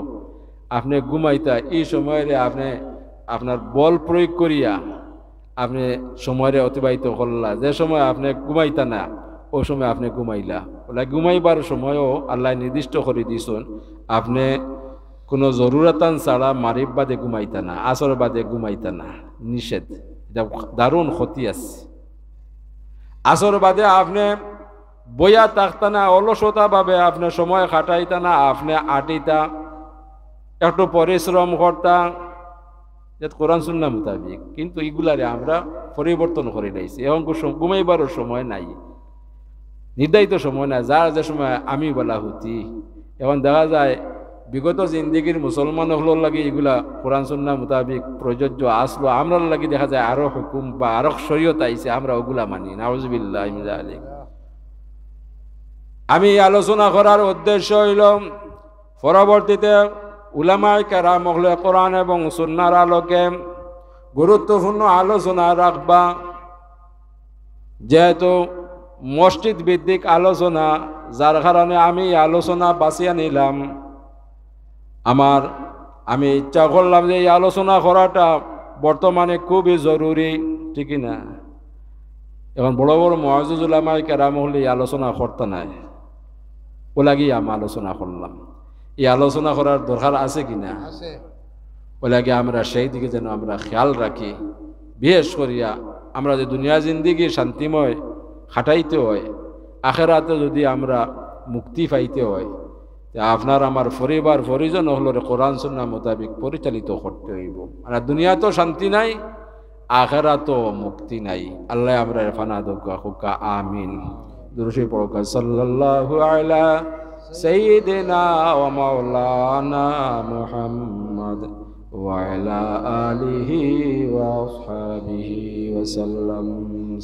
আপনি ঘুমাইতা, এই সময়ে আপনি আপনার বল প্রয়োগ করিয়া আপনি সময়ে অতিবাহিত করলা। যে সময় আপনি ঘুমাইতা না ওই সময় আপনি ঘুমাইলা, ওলা ঘুমাইবার সময়ও আল্লাহ নির্দিষ্ট করে দিয়েছেন, আপনি কোনো জরুরতান ছাড়া মারিব বাদে ঘুমাইতা না, আসর বাদে ঘুমাইতা না, নিষেধ। এটা দারুণ ক্ষতি আছে। আসর বাদে আপনি বইয়া থাকতা না, অলসতা ভাবে আপনি সময় কাটাইতা না, আপনি আটিতা, একটু পরিশ্রম করতা, যে কোরআন সুন্নাহ মোতাবিক। কিন্তু এগুলারে আমরা পরিবর্তন করে লাইছি। এখন ঘুমাইবারও সময় নাই, নির্ধারিত সময় নাই, যার যে সময় আমি বলা হতি। এখন দেখা যায় বিগত জিন্দিগির মুসলমান হলোর লাগে এগুলা কোরআন সুন্নাহ মোতাবিক প্রযোজ্য আসলো, আমরা লাগে দেখা যায় আরো হুকুম বা আরো শরীয়ত আইছে, আমরা ওগুলা মানি। নাউজুবিল্লাহ মিন যালিক। আমি আলোচনা করার উদ্দেশ্য হইল পরবর্তীতে উলামায়ে কেরাম হলে কোরআন এবং সুন্নাহর আলোকে গুরুত্বপূর্ণ আলোচনা রাখবা। যেহেতু মসজিদ ভিত্তিক আলোচনা, যার কারণে আমি আলোচনা বাছিয়া নিলাম। আমি ইচ্ছা করলাম যে এই আলোচনা করাটা বর্তমানে খুবই জরুরি, ঠিক না। এখন বড় বড় মুআজ্জিজ উলামায়ে কেরাম হলে এই আলোচনা করতে নাই, ও লাগি আমি আলোচনা করলাম। এই আলোচনা করার দরকার আছে কিনা, ও লাগে আমরা সেই দিকে যেন আমরা খেয়াল রাখি। বিশেষ করিয়া আমরা যে দুনিয়া জিন্দিগি শান্তিময় খাটাইতে হয়, আখেরাতে যদি আমরা মুক্তি পাইতে হয়, আপনার আমার পরিবার পরিজন হলরে কোরআন সুন্নাহ মোতাবিক পরিচালিত করতে হইব। মানে দুনিয়া তো শান্তি নাই, আখেরাতো মুক্তি নাই। আল্লাহ আমরা ফানা দোকা আমিন। দুরূদ পড়া সাল্লাল্লাহু আলা সাইয়্যিদিনা ওয়া মাওলানা মুহাম্মদ ওয়া আলা আলিহি ওয়া আসহাবিহি ওয়া সাল্লাম।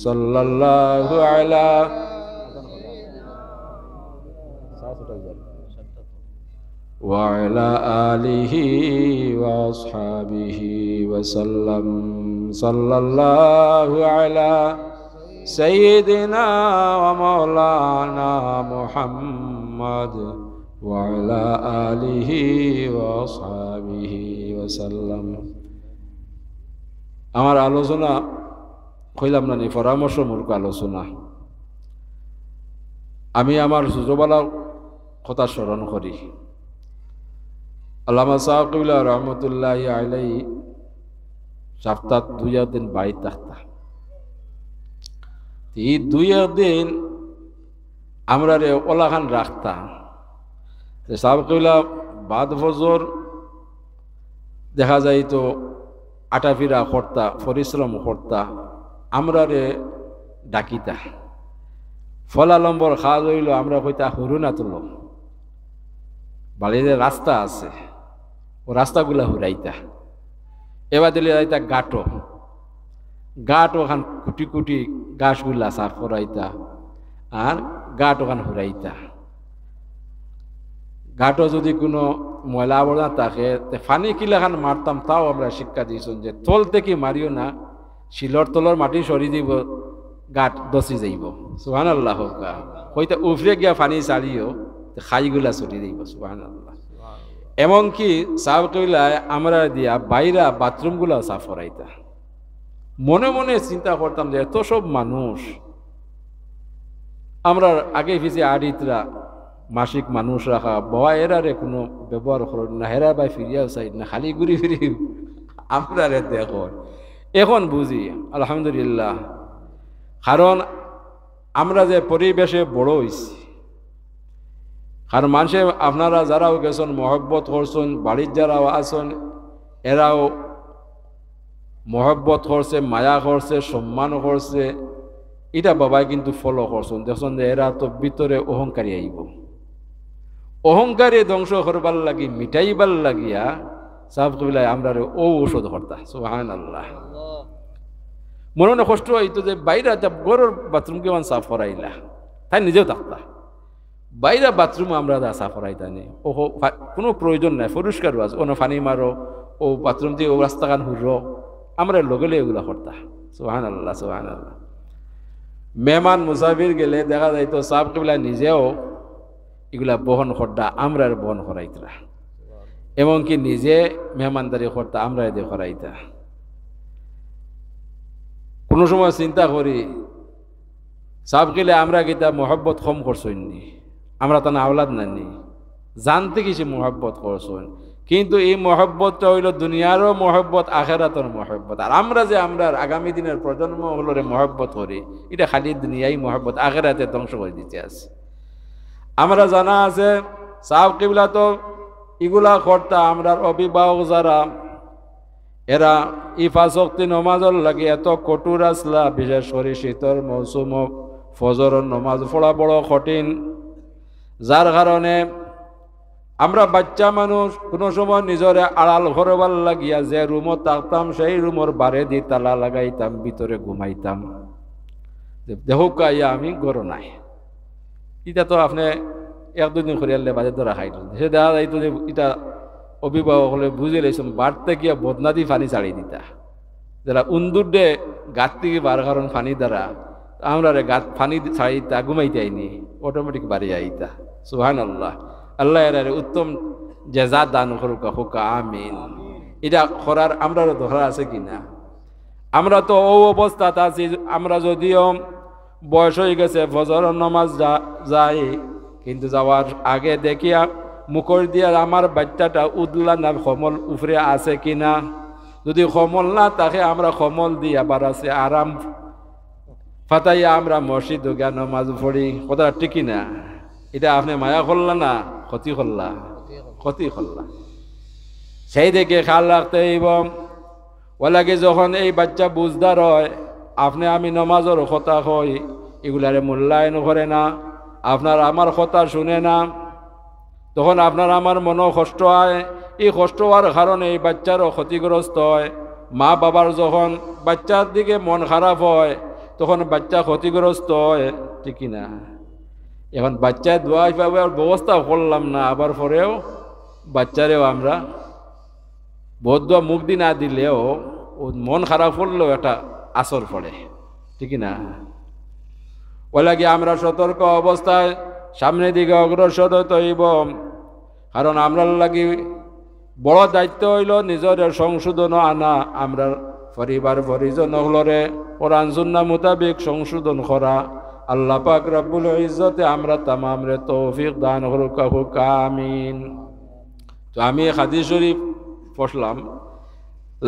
সাল্লাল্লাহু আলা وعلى آله وأصحابه وسلم. صلى الله على سيدنا ومولانا محمد وعلى آله وأصحابه وسلم. আমার আলোচনা কইলাম না, পরামর্শমূলক আলোচনা। আমি আমার ছোটবেলার কথা স্মরণ করি। আল্লামা সাকিবুল্লাহ রহমতুল্লাহি আলাইহি সপ্তাহ 2 দিন বাড়ি থাকতা। এই 2 দিন আমরা রে ওলাখান রাখতা। সাকিবুল্লাহ বাদ ফজর দেখা যাইতো আটাফিরা করতা, পরিশ্রম করতা, আমরা রে ডাকিতা। ফলালম্বর খাওয়া হইল, আমরা কইতা হুরু না তুলো, বাড়িতে রাস্তা আছে, ও রাস্তাগুলা হুরাইতা। এবার দিলে যাইতা গাটো, গাট ওখান কুটি কুটি গাছগুলা সাফ করাইতা, আর গাট ওখান হুরাইতা। গাটো যদি কোনো ময়লা আবর্জনা থাকে, ফানি কিলাখান মারতাম, তাও আমরা শিক্ষা দিয়েছেন যে তল থেকে মারিও না, শিলর তলর মাটি সরি দিব, গাট দছি যাইব। সুবহানাল্লাহ। হইতে উফরে গিয়া ফানি চালিও খাইগুলা ছুটি দিব। সুবহানাল্লাহ। এমনকি সাফ কইলায় আমরা দিয়া বাইরা বাথরুমগুলা সাফ করাইতা। মনে মনে চিন্তা করতাম যে এত সব মানুষ, আমরা আগে পিছিয়ে আড়িতরা মাসিক মানুষ রাখা, বাবা এরারে কোনো ব্যবহার করেন না, হেরা বাই ফিরিয়াও চাই না, খালি ঘুরি ফিরি আমরা রে দেখো। এখন বুঝি আলহামদুলিল্লাহ, কারণ আমরা যে পরিবেশে বড় হয়েছি, কারণ মানুষে আপনারা যারাও গেছেন মহব্বত করছেন, বাড়ির যারাও আছেন এরাও মহব্বত করছে, মায়া করছে, সম্মান করছে, এটা বাবাই কিন্তু ফলো করছেন। দেখছেন যে এরা তো ভিতরে অহংকারী আইব, অহংকারে ধ্বংস করবার লাগি, মিটাইবার লাগিয়া সাহেব কবিলায় আমরা ও ঔষধ করতা। সুবহানাল্লাহ। মনে মনে কষ্ট হইতো যে বাইরে গরুর বাথরুম কেমন সাফ করাইলা, তাই নিজেও থাকতা। বাইরে বাথরুম আমরা সাফ করাইতা নেই, ও কোনো প্রয়োজন নাই, পরিষ্কার আছে, ও ফানি মারো, ও বাথরুম দিয়ে ও রাস্তাখান হুরো, আমরা লগলে এগুলা করতা। সুবহানাল্লাহ, সুবহানাল্লাহ। মেহমান মুসাফির গেলে দেখা যাইতো সাহেব কবিলায় নিজেও এগুলা বহন করতা, আমরা বহন করাইতা। এমনকি নিজে মেহমানদারি করতা, আমরা এদের করাইতা। কোনো সময় চিন্তা করি সাহেব গেলে আমরা কিতা মহব্বত কম করছইনি, আমরা তা না আওলাদ নানি, জানতে কিছু মহব্বত করছেন, কিন্তু এই মহব্বতটা হইল দুনিয়ারও মহব্বত, আখেরাতের মহব্বত। আর আমরা যে আমরা আগামী দিনের প্রজন্ম হলরে মহব্বত করি, এটা খালি দুনিয়াই মহব্বত, আখেরাতে ধ্বংস করে দিতে আছে। আমরা জানা আছে সাহেব কিবলা তো এগুলা করতা, আমরার অভিভাবক যারা এরা ইফাশক্তি নমাজর লাগে এত কঠোর আসলা, বিশেষ করে শীতর মৌসুম ফজরের নমাজ পড়া বড় কঠিন, যার কারণে আমরা বাচ্চা মানুষ কোনো সময় নিজরে আড়াল ঘরবার লাগিয়া যে রুমত থাকতাম সেই রুমর বারে দি তালা লাগাইতাম, ভিতরে ঘুমাইতাম, দেহ কাইয়া আমি গরো নাই। এটা তো আপনি 1-2 দিন করিয়ালে বাজে ধরা খাইত, সে দেখা যাইতো যে এটা অভিভাবক হলে বুঝে লাইছম, বাড়তে গিয়া বদনাদি পানি ছাড়িয়ে দিতা, যারা উন্দুর দে গাত থেকে বার কারণ পানি দ্বারা আমরা গাত পানি ছাড়িতা ঘুমাইতে আইনি, অটোমেটিক বাড়ি আইতা। সুবহানাল্লাহ। আল্লাহ এর উত্তম জেজা দান করুক, হোক আমিন। এটা করার আমরা ধরা আছে কিনা? আমরা তো ও অবস্থাতে আছি, আমরা যদিও বয়স হয়ে গেছে, ফজর নামাজ যাই, কিন্তু যাওয়ার আগে দেখিয়া মুখর দিয়া আমার বাচ্চাটা উদলা না কমল উপরে আছে কিনা, যদি কমল না তাকে আমরা কমল দিয়ে আবার আছে আরাম ফাতাইয়া আমরা মসজিদ গিয়া নামাজ পড়ি, কথা ঠিক না? এটা আপনি মায়া করলা না ক্ষতি করলা? ক্ষতি করলা। সেই দিকে খেয়াল রাখতে হইব। ওলাগে যখন এই বাচ্চা বুঝদার হয়, আপনি আমি নমাজের কথা কই, এগুলারে মূল্যায়ন করে না, আপনার আমার কথা শুনে না, তখন আপনার আমার মনও কষ্ট হয়। এই কষ্ট হওয়ার কারণে এই বাচ্চারও ক্ষতিগ্রস্ত হয়। মা বাবার যখন বাচ্চার দিকে মন খারাপ হয়, তখন বাচ্চা ক্ষতিগ্রস্ত হয়, ঠিক না? এখন বাচ্চায় দোয়া হিসাবে ব্যবস্থা করলাম না, আবার পরেও বাচ্চারেও আমরা বহুত দোয়া মুখ দিয়ে না দিলেও মন খারাপ করলেও একটা আসর পড়ে, ঠিক না? ওই লাগে আমরা সতর্ক অবস্থায় সামনের দিকে অগ্রসর হইতে হইব। কারণ আমরা লাগি বড় দায়িত্ব হইল নিজের সংশোধন আনা, আমরা পরিবার পরিজন হলরে কোরআন সুন্নাহ মোতাবেক সংশোধন করা। আল্লাহ পাক রব্বুল ইজ্জতে আমরা তামাম রে তৌফিক দান করুক, আমিন। তো আমি হাদিস শরীফ পড়লাম,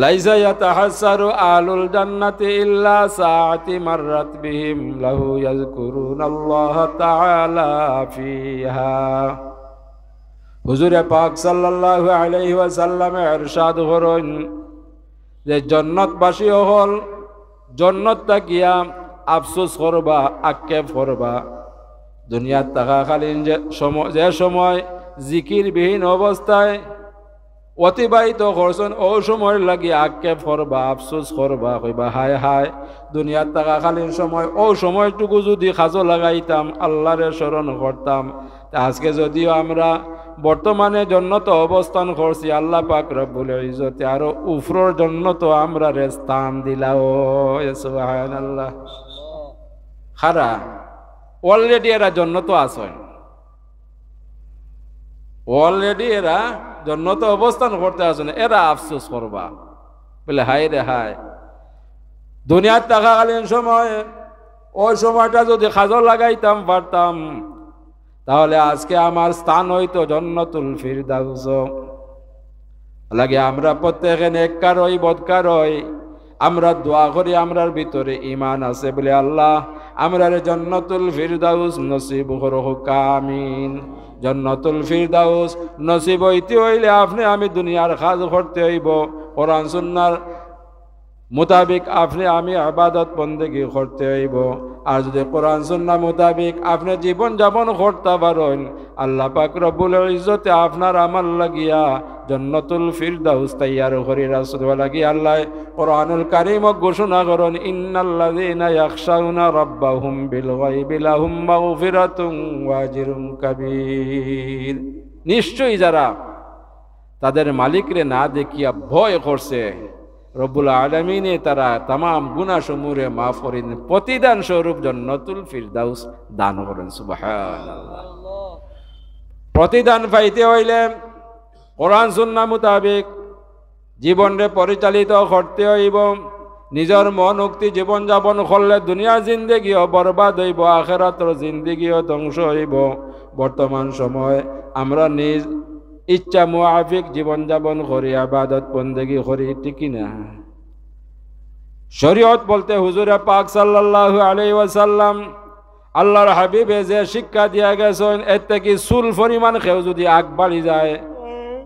লাইসা ইয়াতাহাসসারু আহলুল জান্নাতি ইল্লা সাআতি মাররাত বিহিম লাহু ইয়াযকুরুনাল্লাহ তাআলা ফিহা। হুজুরে পাক সাল্লাল্লাহু আলাইহি ওয়াসাল্লাম ইরশাদ করেন যে জান্নাতবাসী হল জান্নাত তাকিয়া আফসোস করবা, আক্ষেপ করবা দুনিয়াত থাকাকালীন যে সময় জিকিরবিহীন অবস্থায় অতিবাহিত করছেন, ও সময় লাগি আক্ষেপ করবা, আফসোস করবা, কইবা হায় হায় দুনিয়াত থাকাকালীন সময় ও সময়টুকু যদি খাজো লাগাইতাম, আল্লাহরে স্মরণ করতাম, আজকে যদিও আমরা বর্তমানে জন্নত অবস্থান করছি, আল্লাহ পাক রব্বুল ইজ্জতে আরো উফরর জন্নত আমরা রে স্থান দিলাও। সুবহানাল্লাহ। খারা অলরেডি এরা জন্নত আছেন, অলরেডি এরা জন্নত অবস্থান করতে আসেন, এরা আফসোস করবা বলে হায় রে হায় দুনিয়ার থাকাকালীন সময় ওই সময়টা যদি খাজর লাগাইতাম পারতাম, তাহলে আজকে আমার স্থান হইতো জান্নাতুল ফিরদাউস। লাগে আমরা প্রত্যেকে নেককার হই, বদকার হই, আমরা দোয়া করি আমরার ভিতরে ঈমান আছে বলে আল্লাহ আমরার জান্নাতুল ফিরদাউস নসিব করুক, আমিন। জান্নাতুল ফিরদাউস নসিব হইতে হইলে আপনি আমি দুনিয়ার কাজ করতে হইব, কোরআন সুন্নাহর মোতাবিক আপনি আমি ইবাদত বন্দেগি করতে হইব। আর যদি কোরআন সুন্নাহ মোতাবিক আপনি জীবন যাপন করতে পারেন, আল্লাহ পাক রব্বুল ইজ্জতে আপনার আমল লাগিয়া জান্নাতুল ফিরদাউস তৈয়ার করি। রাসূল লাগি আল্লাহ কোরআনুল কারীম ঘোষণা করেন, ইন্নাল্লাযীনা ইয়াখশাউনা রাব্বাহুম বিল গায়বি লাহুম মাগফিরাতুন ওয়া আজরুন কাবীর। নিশ্চয়ই যারা তাদের মালিকরে না দেখিয়া ভয় করছে, রব্বুল আলামিনে তারা তামাম গুনাহ সমূহে মাফ করেন, প্রতিদান স্বরূপ জান্নাতুল ফিরদাউস দান করেন। সুবহানাল্লাহ। প্রতিদান পাইতে হইলে কোরআন সুন্নাহ মোতাবেক জীবনরে পরিচালিত করতে হইব। নিজের মন উক্তি জীবন যাপন করলে দুনিয়ার জিন্দেগিও বরবাদ হইব, আখিরাতের জিন্দেগিও ধ্বংস হইব। বর্তমান সময় আমরা নিজ ইচ্ছা মুআফিক জীবন যাপন করি, ইবাদত বন্দেগি করি, ঠিক না? শরীয়ত বলতে হুজুরে পাক সাল্লাল্লাহু আলাইহি ওয়াসাল্লাম আল্লাহর হাবিবে যে শিক্ষা দিয়া গেছেন, এর থেকে চুল পরিমাণ কেউ যদি আগ বাড়ি যায়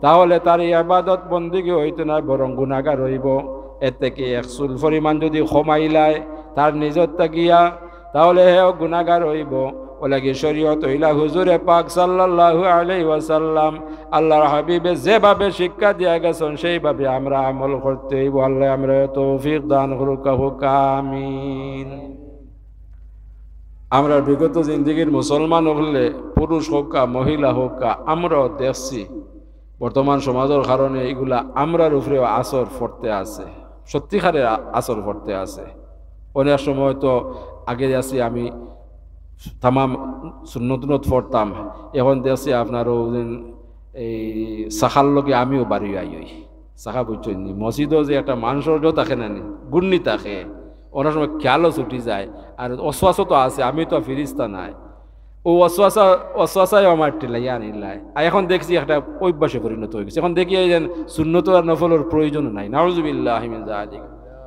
তাহলে তার ইবাদত বন্দেগি হইতো না, বরং গুনাহগার হইব। এর থেকে এক চুল পরিমাণ যদি কমাইলায় তার নিজত তাকিয়া, তাহলে হেও গুনাহগার হইব। ওলাগি শরীয়ত হইলা হুজুরে পাক সাল্লাল্লাহু আলাইহি ওয়াসাল্লাম আল্লাহর হাবিবে যেভাবে শিক্ষা দিয়া গেছেন সেইভাবে আমরা আমল করতে হইব। আল্লাহ আমরা তৌফিক দান করুক, আমিন। আমরা বিগত জিন্দেগির মুসলমান হলে পুরুষ হোক মহিলা হোক, আমরাও দেখছি বর্তমান সমাজের কারণে এগুলা আমরার উপরেও আসর পড়তে আছে, সত্যিকারের আসর পড়তে আছে। অনেক সময় তো আগে আছি আমি তামাম নতুন পড়তাম, এখন দেখছি আপনারও এই শাখার লোকে আমিও বাড়ি আই শাখা বুঝছেন, মসজিদও যে একটা মানুষের থাকে না নি গুণনি থাকে, অনেক সময় খেয়ালও ছুটি যায়। আর অশ্বাসও তো আছে, আমি তো ফিরিস্তা নাই, ও অশ্বাসাই আমার টেলাই আনিলাই। আর এখন দেখছি একটা অভ্যাসে পরিণত হয়ে গেছে। এখন দেখি এই যে সুন্নত আর নফলের প্রয়োজন নাই, নাউযুবিল্লাহি মিন যালিক।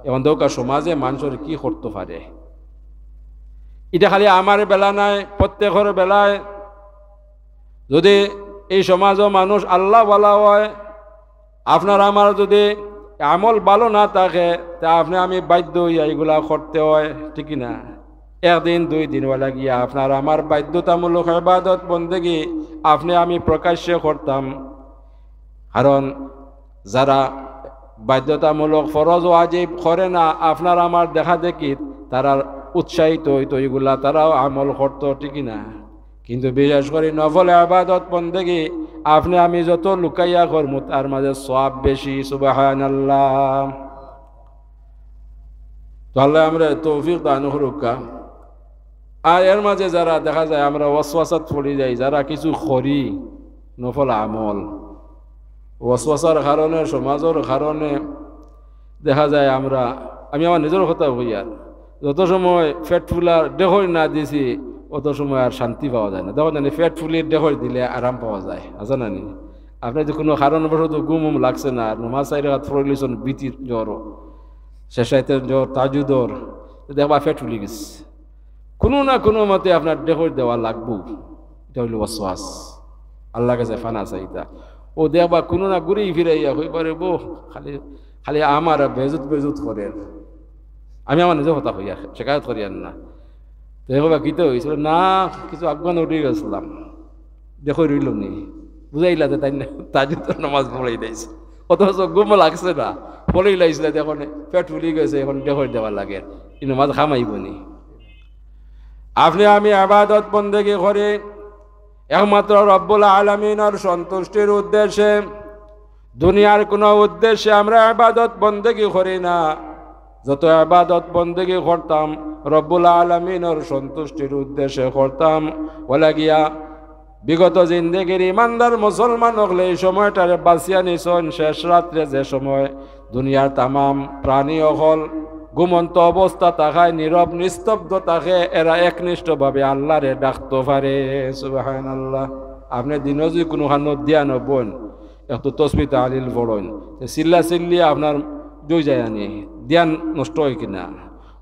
এখন দরকার সমাজে মানুষের কি করতে পারে, এটা খালি আমার বেলা নাই, প্রত্যেকের বেলায় যদি এই সমাজও মানুষ আল্লাহ বলা হয়, আপনার আমার যদি আমল ভালো না থাকে তা আপনি আমি বাধ্য হইয়া এগুলা করতে হয়, ঠিক না? একদিন দুই দিন লাগিয়া আপনার আমার বাধ্যতামূলক ইবাদত বন্দেগি আপনি আমি প্রকাশ্যে করতাম। কারণ যারা বাধ্যতামূলক ফরজ ওয়াজিব করে না, আপনার আমার দেখা দেখি তারা উৎসাহিত হইতো, এগুলা তারাও আমল করতো, ঠিক না? কিন্তু বিশেষ করে নফল ইবাদত বন্দেগি আপনি আমি যত লুকাইয়া করমু তার মাঝে সওয়াব বেশি। সুবহানাল্লাহ। তো আল্লাহ আমরা তৌফিক দান করুক। আর এর মাঝে যারা দেখা যায় আমরা ওয়াসওয়াসাত পড়ে যাই, যারা কিছু করি নফল আমল, ওয়াসওয়াসার কারণে সমাজের কারণে দেখা যায় আমি আমার নিজের কথা কই, আর যত সময় পেট ফুলার দেহর না দিছি অত সময় আর শান্তি পাওয়া যায় না। দেখো জানি পেট ফুলির দেহর দিলে আরাম পাওয়া যায়, আছে না নি? আপনার যে কোনো কারণবশত ঘুম লাগছে না, নমাজ 4 রাকাত পড়লিছেন বিতির জ্বর, শেষাইতে জ্বর, তাজুদর, দেখবা ফেট ফুলি গেছে, কোনো না কোনো মতে আপনার দেখর দেওয়া লাগবো। এটা হইল ওয়াসওয়াস, আল্লাহ কাছে ফানা চাইতা। ও দেখবা কোনো না ঘুরেই ফিরাইয়া কইবারে বো খালি খালি আমার বেজুত বেজুত করে, আমি আমার নিজে কথা হইয়া শেখায়ত করিয়ান না। তো এগুলো কিতে হয়েছিল না, কিছু আফগান উঠে গেছিলাম, দেখো রইল নি, বুঝাইলা যে তাই না তাজুদ নামাজ পড়াই দিয়েছে, অথচ ঘুম লাগছে না, পড়েই লাগছিল, এখন পেট ফুলি গেছে, এখন দেখো দেওয়া লাগে, এই নামাজ খামাইব নি। আপনি আমি ইবাদত বন্দেগী করি একমাত্র রব্বুল আলামিনের সন্তুষ্টির উদ্দেশ্যে, দুনিয়ার কোনো উদ্দেশ্যে আমরা ইবাদত বন্দেগী করি না। যত ইবাদত বন্দেগী করতাম রব্বুল আলামিনের সন্তুষ্টির উদ্দেশ্যে করতাম। ওলা গিয়া বিগত জিন্দেগির ইমানদার মুসলমান হলে এই সময়টারে বাঁচিয়া নিছন। শেষ রাত্রে যে সময় দুনিয়ার তামাম প্রাণী অকল ঘুমন্ত অবস্থা তাকায়, নীরব নিস্তব্ধ থাকে, এরা একনিষ্ঠভাবে আল্লাহরে ডাকতে পারে। সুবহানাল্লাহ। আপনি দিনও যদি কোনো খানো দিয়া নবন, একটু তসবি তাহলিল পড়েন, চিল্লা চিল্লি আপনার জয় যায় আনি ধ্যান নষ্ট হয় কিনা।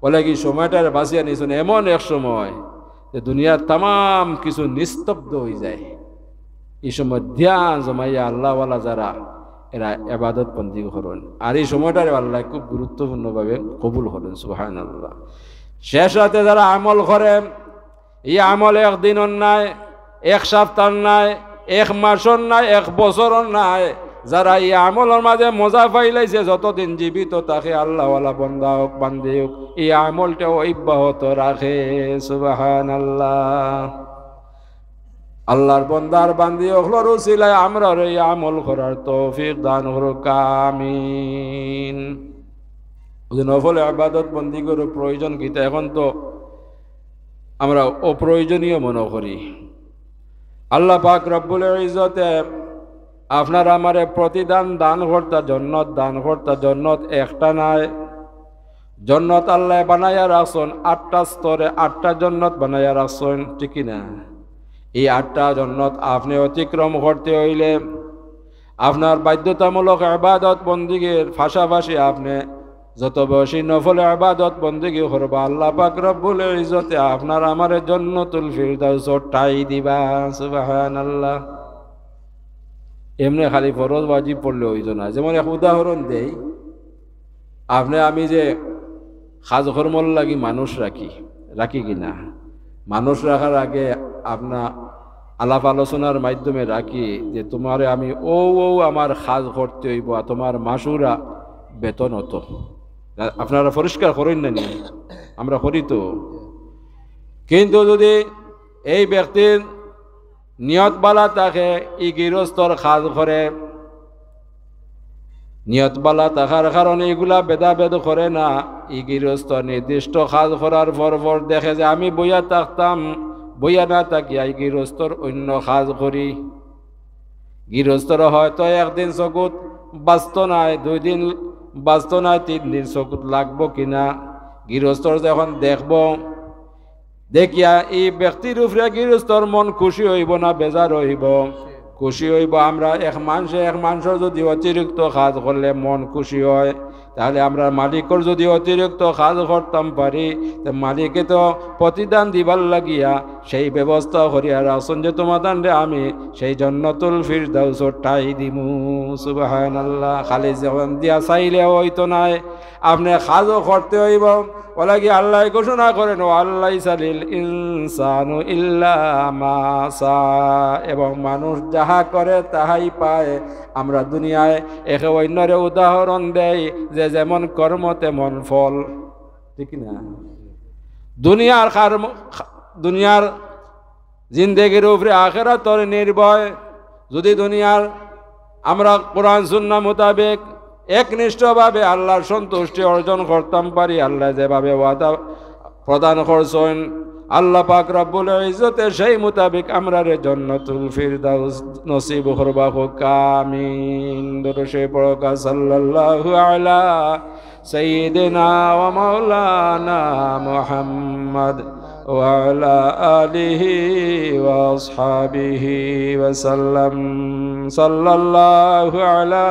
বলে কি সময়টার বাঁচিয়া নিয়েছেন এমন এক সময় যে দুনিয়ার তামাম কিছু নিস্তব্ধ হয়ে যায়। এই সময় ধ্যান জমাইয়া আল্লাহওয়ালা যারা এরা ইবাদত বন্দি করেন, আর এই সময়টারে আল্লাহ খুব গুরুত্বপূর্ণভাবে কবুল করেন। সুবহানাল্লাহ। শেষ রাতে যারা আমল করে, এই আমল একদিনের নাই, এক সপ্তাহ নাই, এক মাসর নাই, এক বছরের নাই, যারা এই আমলের মাঝে মজা পাইলাইছে, যতদিন জীবিত তাকে আল্লাহওয়ালা বন্দা হোক বান্দি হোক, এই আমলটাও অব্যাহত রাখে। সুবহানাল্লাহ। আল্লাহর বন্দার বান্দি হলোর উসিলায় আমরা এই আমল করার তৌফিক দান করুক, আমিন। নফল ইবাদত বন্দি করে প্রয়োজন কিতা, এখন তো আমরা অপ্রয়োজনীয় মনে করি। আল্লাহ পাক রব্বুল ইজ্জতে আপনার আমারে প্রতিদান দান করতা, জন্নত দান করতা। জন্নত একটা নাই, জন্নত আল্লাহ বানাইয়া রাখছেন 8টা স্তরে, 8টা জন্নত বানাইয়া রাখছেন, ঠিক না? এই 8টা জন্নত আপনি অতিক্রম করতে হইলে আপনার বাধ্যতামূলক ইবাদত বন্দিগির পাশাপাশি আপনি যত বেশি নফল ইবাদত বন্দিগি করবা, আল্লাহ পাক রব্বুল ইজ্জতে আপনার আমারে জান্নাতুল ফিরদাউস ঠাই দিবা। সুবহানাল্লাহ। এমনি খালি ফরজ ওয়াজিব পড়লে হইতো না। যেমন এক উদাহরণ দেই, আপনি আমি যে কাজ কর্মর লাগি মানুষ রাখি কিনা, মানুষ রাখার আগে আপনার আলাপ আলোচনার মাধ্যমে রাখি যে তোমারে আমি ও আমার কাজ করতে হইব, তোমার মাসুরা বেতন হতো। আপনারা পরিষ্কার করেন না নি? আমরা করি তো। কিন্তু যদি এই ব্যক্তির নিয়ত বালা থাকে, ই গৃহস্থর কাজ করে, নিয়ত বালা থাকার কারণে এগুলা ভেদাভেদ করে না। ই গৃহস্থ নির্দিষ্ট কাজ করার পর দেখে যে আমি বইয়া থাকতাম, বইয়া না থাকি এই গৃহস্থর অন্য কাজ করি। গৃহস্থর হয়তো একদিন চকুত বাঁচত নাই, 2 দিন বাঁচত নাই, 3 দিন চকুত লাগবো কিনা। গৃহস্থর যখন দেখব, দেখিয়া এই ব্যক্তির উপরে গৃহস্থর মন খুশি হইব না বেজার হইব? খুশি হইব। আমরা এক মানুষের যদি অতিরিক্ত কাজ করলে মন খুশি হয়, তাহলে আমরা মালিকর যদি অতিরিক্ত কাজ করতাম পারি, মালিকে তো প্রতিদান দিবার লাগিয়া সেই ব্যবস্থা করিয়া রাখছেন যে তোমাদের আমি সেই জান্নাতুল ফিরদাউস ঠাই দিমু। সুবহানাল্লাহ। খালি যখন দিয়া চাইলে হইতো নাই, আপনি কাজও করতে হইব। ওলা কি আল্লাহ ঘোষণা করেন, আল্লাহ সালিল ইনসানু ইল্লা মা সা, এবং মানুষ যাহা করে তাহাই পায়। আমরা দুনিয়ায় একে অন্যরে উদাহরণ দেই যে যেমন কর্ম তেমন ফল, ঠিক না? দুনিয়ার জিন্দেগির উপরে আখিরাতর নির্ভয়। যদি দুনিয়ার আমরা কোরআন সুন্নাহ মোতাবেক একনিষ্ঠভাবে আল্লাহর সন্তুষ্টি অর্জন করতাম পারি, আল্লাহ যেভাবে ওয়াদা প্রদান করছেন আল্লাহ পাক রব্বুল ইজ্জতে, সেই মোতাবেক আমরা জান্নাতুল ফিরদাউস নসিব করবা হোক, আমিন। দরুশে পড়কা সাল্লাল্লাহু আলা সাইয়্যিদিনা ওয়া মাওলানা মুহাম্মদ وعلى آله وأصحابه وسلم صلى الله على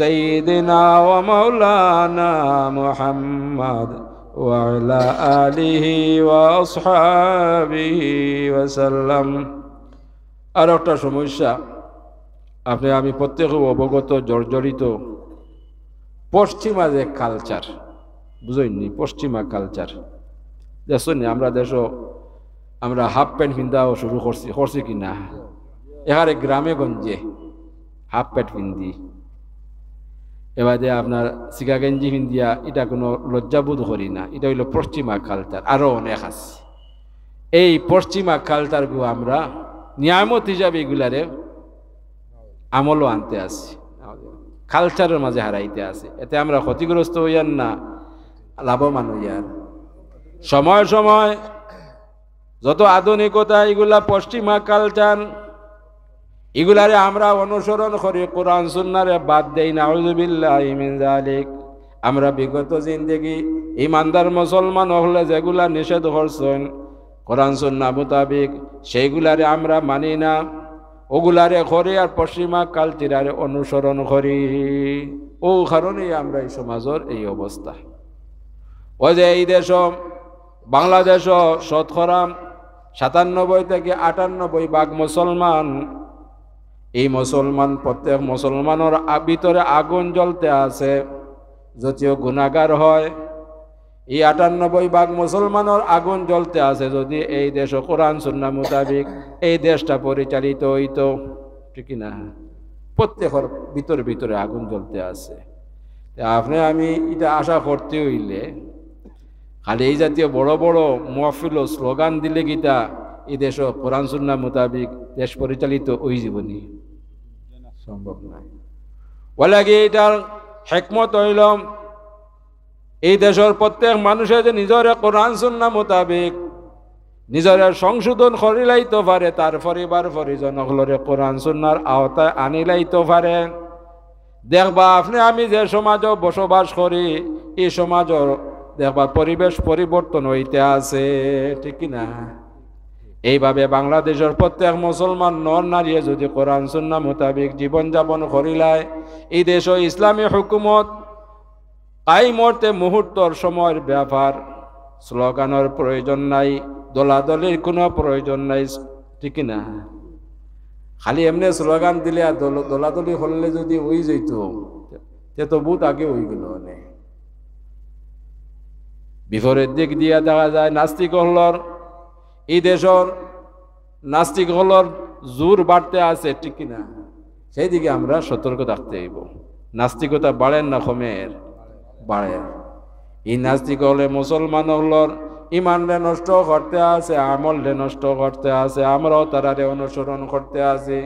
سيدنا ومولانا محمد وعلى آله وأصحابه وسلم আর একটা সমস্যা আপনি আমি প্রত্যেকে অবগত জর্জরিত পশ্চিমা যে কালচার বুঝইনি পশ্চিমা কালচার দেখছেন আমরা আমরা হাফ প্যান্ট পিন্ধাও শুরু করছি কিনা এখানে গ্রামে গঞ্জে হাফ প্যান্ট পিন্ধি এবারে আপনার সিগা গেঞ্জি পিন্ধিয়া এটা কোনো লজ্জাবোধ করি না এটা হইল পশ্চিমা কালচার আরো অনেক আছে এই পশ্চিমা কালচারগু আমরা নিয়ামত হিসাবে এগুলারে আমলও আনতে আসি কালচারের মাঝে হারাইতে আছে এতে আমরা ক্ষতিগ্রস্ত হইয়ার না লাভবান হইয়ার সময় সময় যত আধুনিকতা এগুলা পশ্চিমা কালচার এগুলারে আমরা অনুসরণ করি কোরআন সুন্নাহরে বাদ দেই না আউযুবিল্লাহি মিন যালিক আমরা বিগত জিন্দেগি ইমানদার মুসলমান হলে যেগুলা নিষেধ করছেন কোরআন সুন্নাহ মোতাবেক সেইগুলারে আমরা মানি না ওগুলারে করি আর পশ্চিমা কালচারে অনুসরণ করি ও কারণেই আমরা এই সমাজের এই অবস্থা ও যে এই দেশ বাংলাদেশ শতকরা 97 থেকে 98% মুসলমান এই মুসলমান প্রত্যেক মুসলমানের ভিতরে আগুন জ্বলতে আছে যদিও গুনাহগার হয় এই 98% মুসলমানের আগুন জ্বলতে আছে যদি এই দেশ কোরআন সুন্নাহ মোতাবেক এই দেশটা পরিচালিত হইতো ঠিক না প্রত্যেকের ভিতরে আগুন জ্বলতে আছে আপনি আমি এটা আশা করতে হইলে খালি এই জাতীয় বড় বড় মাহফিল স্লোগান দিলে গীতা এই দেশ কোরআন সুন্নাহ মোতাবেক দেশ পরিচালিত ওই জীবনী সম্ভব নয় ওলাগে এটার হিকমত হইল এই দেশের প্রত্যেক মানুষের যে নিজের কোরআন সুন্নাহ মোতাবেক নিজের সংশোধন করিলাইতে পারে তার পরিবার পরিজন হলরে কোরআন সুন্নাহর আওতায় আনিলাইতে পারে দেখবা আপনি আমি যে সমাজে বসবাস করি এই সমাজের দেখবা পরিবেশ পরিবর্তন হইতে আছে ঠিক না এইভাবে বাংলাদেশের প্রত্যেক মুসলমান নর নারী যদি কোরআন সুন্নাহ মোতাবেক জীবনযাপন করিলায় এই দেশ ইসলামী হুকুমত কায়েমতে মুহূর্তর সময়ের ব্যাপার স্লোগানের প্রয়োজন নাই দলাদলির কোনো প্রয়োজন নাই ঠিক না খালি এমনি স্লোগান দিলে আর দলাদলি হলে যদি ওই যেত তে তো বহুত আগে হয়ে গেল অনেক বিপরীত দিক দিয়া দেখা যায় নাস্তিক হলর এই দেশের নাস্তিক হলর জোর বাড়তে আছে ঠিক না সেই দিকে আমরা সতর্ক থাকতে হইব নাস্তিকতা বাড়েন না কমের বাড়ে এই নাস্তিক হলে মুসলমান হলর ইমানরে নষ্ট করতে আছে আমলরে নষ্ট করতে আছে আমরাও তারারে অনুসরণ করতে আছে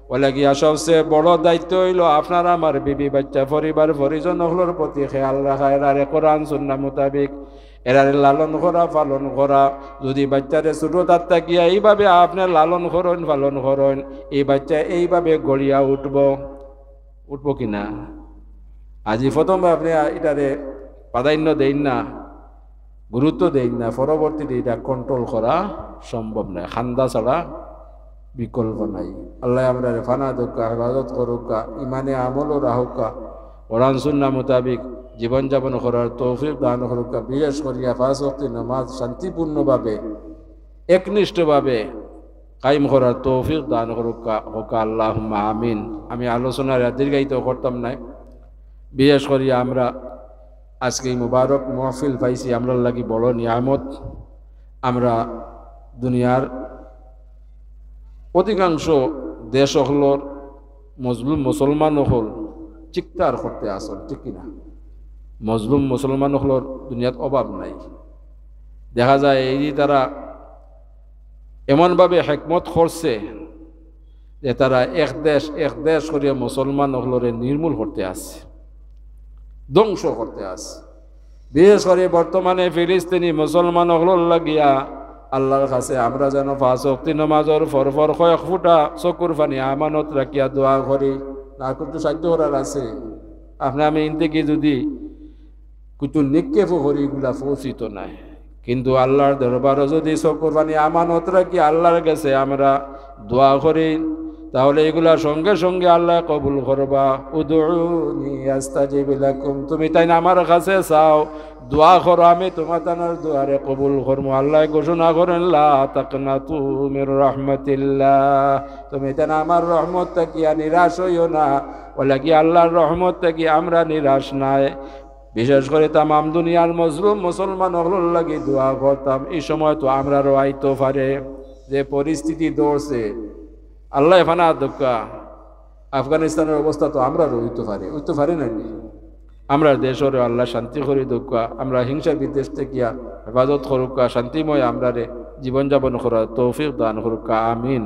বলে গিয়া সবচেয়ে বড় দায়িত্ব হইল আপনার আমার বিবি বাচ্চা পরিবার পরিজন হলর প্রতি খেয়াল রাখা এরারে কোরআন সুন্নাহ মোতাবেক এরারে লালন করা পালন করা যদি বাচ্চারে ছোট তার থাকিয়া এইভাবে আপনার লালন করেন পালন করেন এই বাচ্চা এইভাবে গড়িয়া উঠবো কিনা আজি প্রথম আপনি এটারে প্রাধান্য দেন না গুরুত্ব দেন না পরবর্তীতে এটা কন্ট্রোল করা সম্ভব নয় খান্দা ছাড়া বিকল্প নাই আল্লাহ আমরা ফানা দোকা হেফাজত করুকা ইমানে আমলও রাহুকা কোরআন সুন্নাহ মোতাবেক জীবনযাপন করার তৌফিক দান করুকা বিশেষ করিয়া 5 ওয়াক্ত নামাজ শান্তিপূর্ণভাবে একনিষ্ঠভাবে কায়েম করার তৌফিক দান করুকা হোকা আল্লাহুম্মা আমিন আমি আলোচনার দীর্ঘায়িত করতাম না বিশেষ করিয়া আমরা আজকে মুবারক মাহফিল পাইছি আমরা লাগি বড় নিয়ামত আমরা দুনিয়ার অধিকাংশ দেশ হলর মজলুম মুসলমান হল চিৎকার করতে আসল ঠিক কিনা মজলুম মুসলমান হলর দুনিয়াত অভাব নাই দেখা যায় এই তারা এমনভাবে হিকমত করছে যে তারা এক দেশ করিয়া মুসলমান হলরে নির্মূল করতে আসে ধ্বংস করতে আসে বিশেষ করে বর্তমানে ফিলিস্তিনি মুসলমান হলর লাগিয়া আল্লাহর কাছে আমরা যেন 5 ওয়াক্ত নামাজের ফরফর কয়েক ফুটা চকুর পানি আমানত রাখিয়া দোয়া করি না কিন্তু সাধ্য করার আছে আপনি আমি ইনতে কি যদি কুতু নিক্ষেপ করি এগুলা পৌঁছিত নাই কিন্তু আল্লাহর দরবারে যদি চকুর পানি আমানত রাখি আল্লাহর কাছে আমরা দোয়া করি, তাহলে এগুলা সঙ্গে সঙ্গে আল্লাহ কবুল করবা। উদউনি আস্তাজিব লাকুম, তুমি তাই না আমার কাছে চাও, দোয়া করো, আমি তোমার তানার দোয়ারে কবুল করবো। আল্লাহ ঘোষণা করেন লা তাকনাতু মির রাহমাতিল্লাহ, তুমি তাই না আমার রহমত তাকিয়া নিরাশ হইও না। বলে কি আল্লাহর রহমত থেকে আমরা নিরাশ নাই। বিশেষ করে তামাম দুনিয়ার মজলুম মুসলমান হল লাগি দোয়া করতাম। এই সময় তো আমরা রোয়াইতে পারে যে পরিস্থিতি দৌড়ছে, আল্লাহ ফানা দোকা আফগানিস্তানের অবস্থা তো আমরা রইতে পারি না। আমরা দেশের আল্লাহ শান্তি করি দোকা, আমরা হিংসা বিদ্বেষ থেকে হেফাজত করুকা, শান্তিময় আমরা জীবনযাপন করার তৌফিক দান করুকা। আমিন।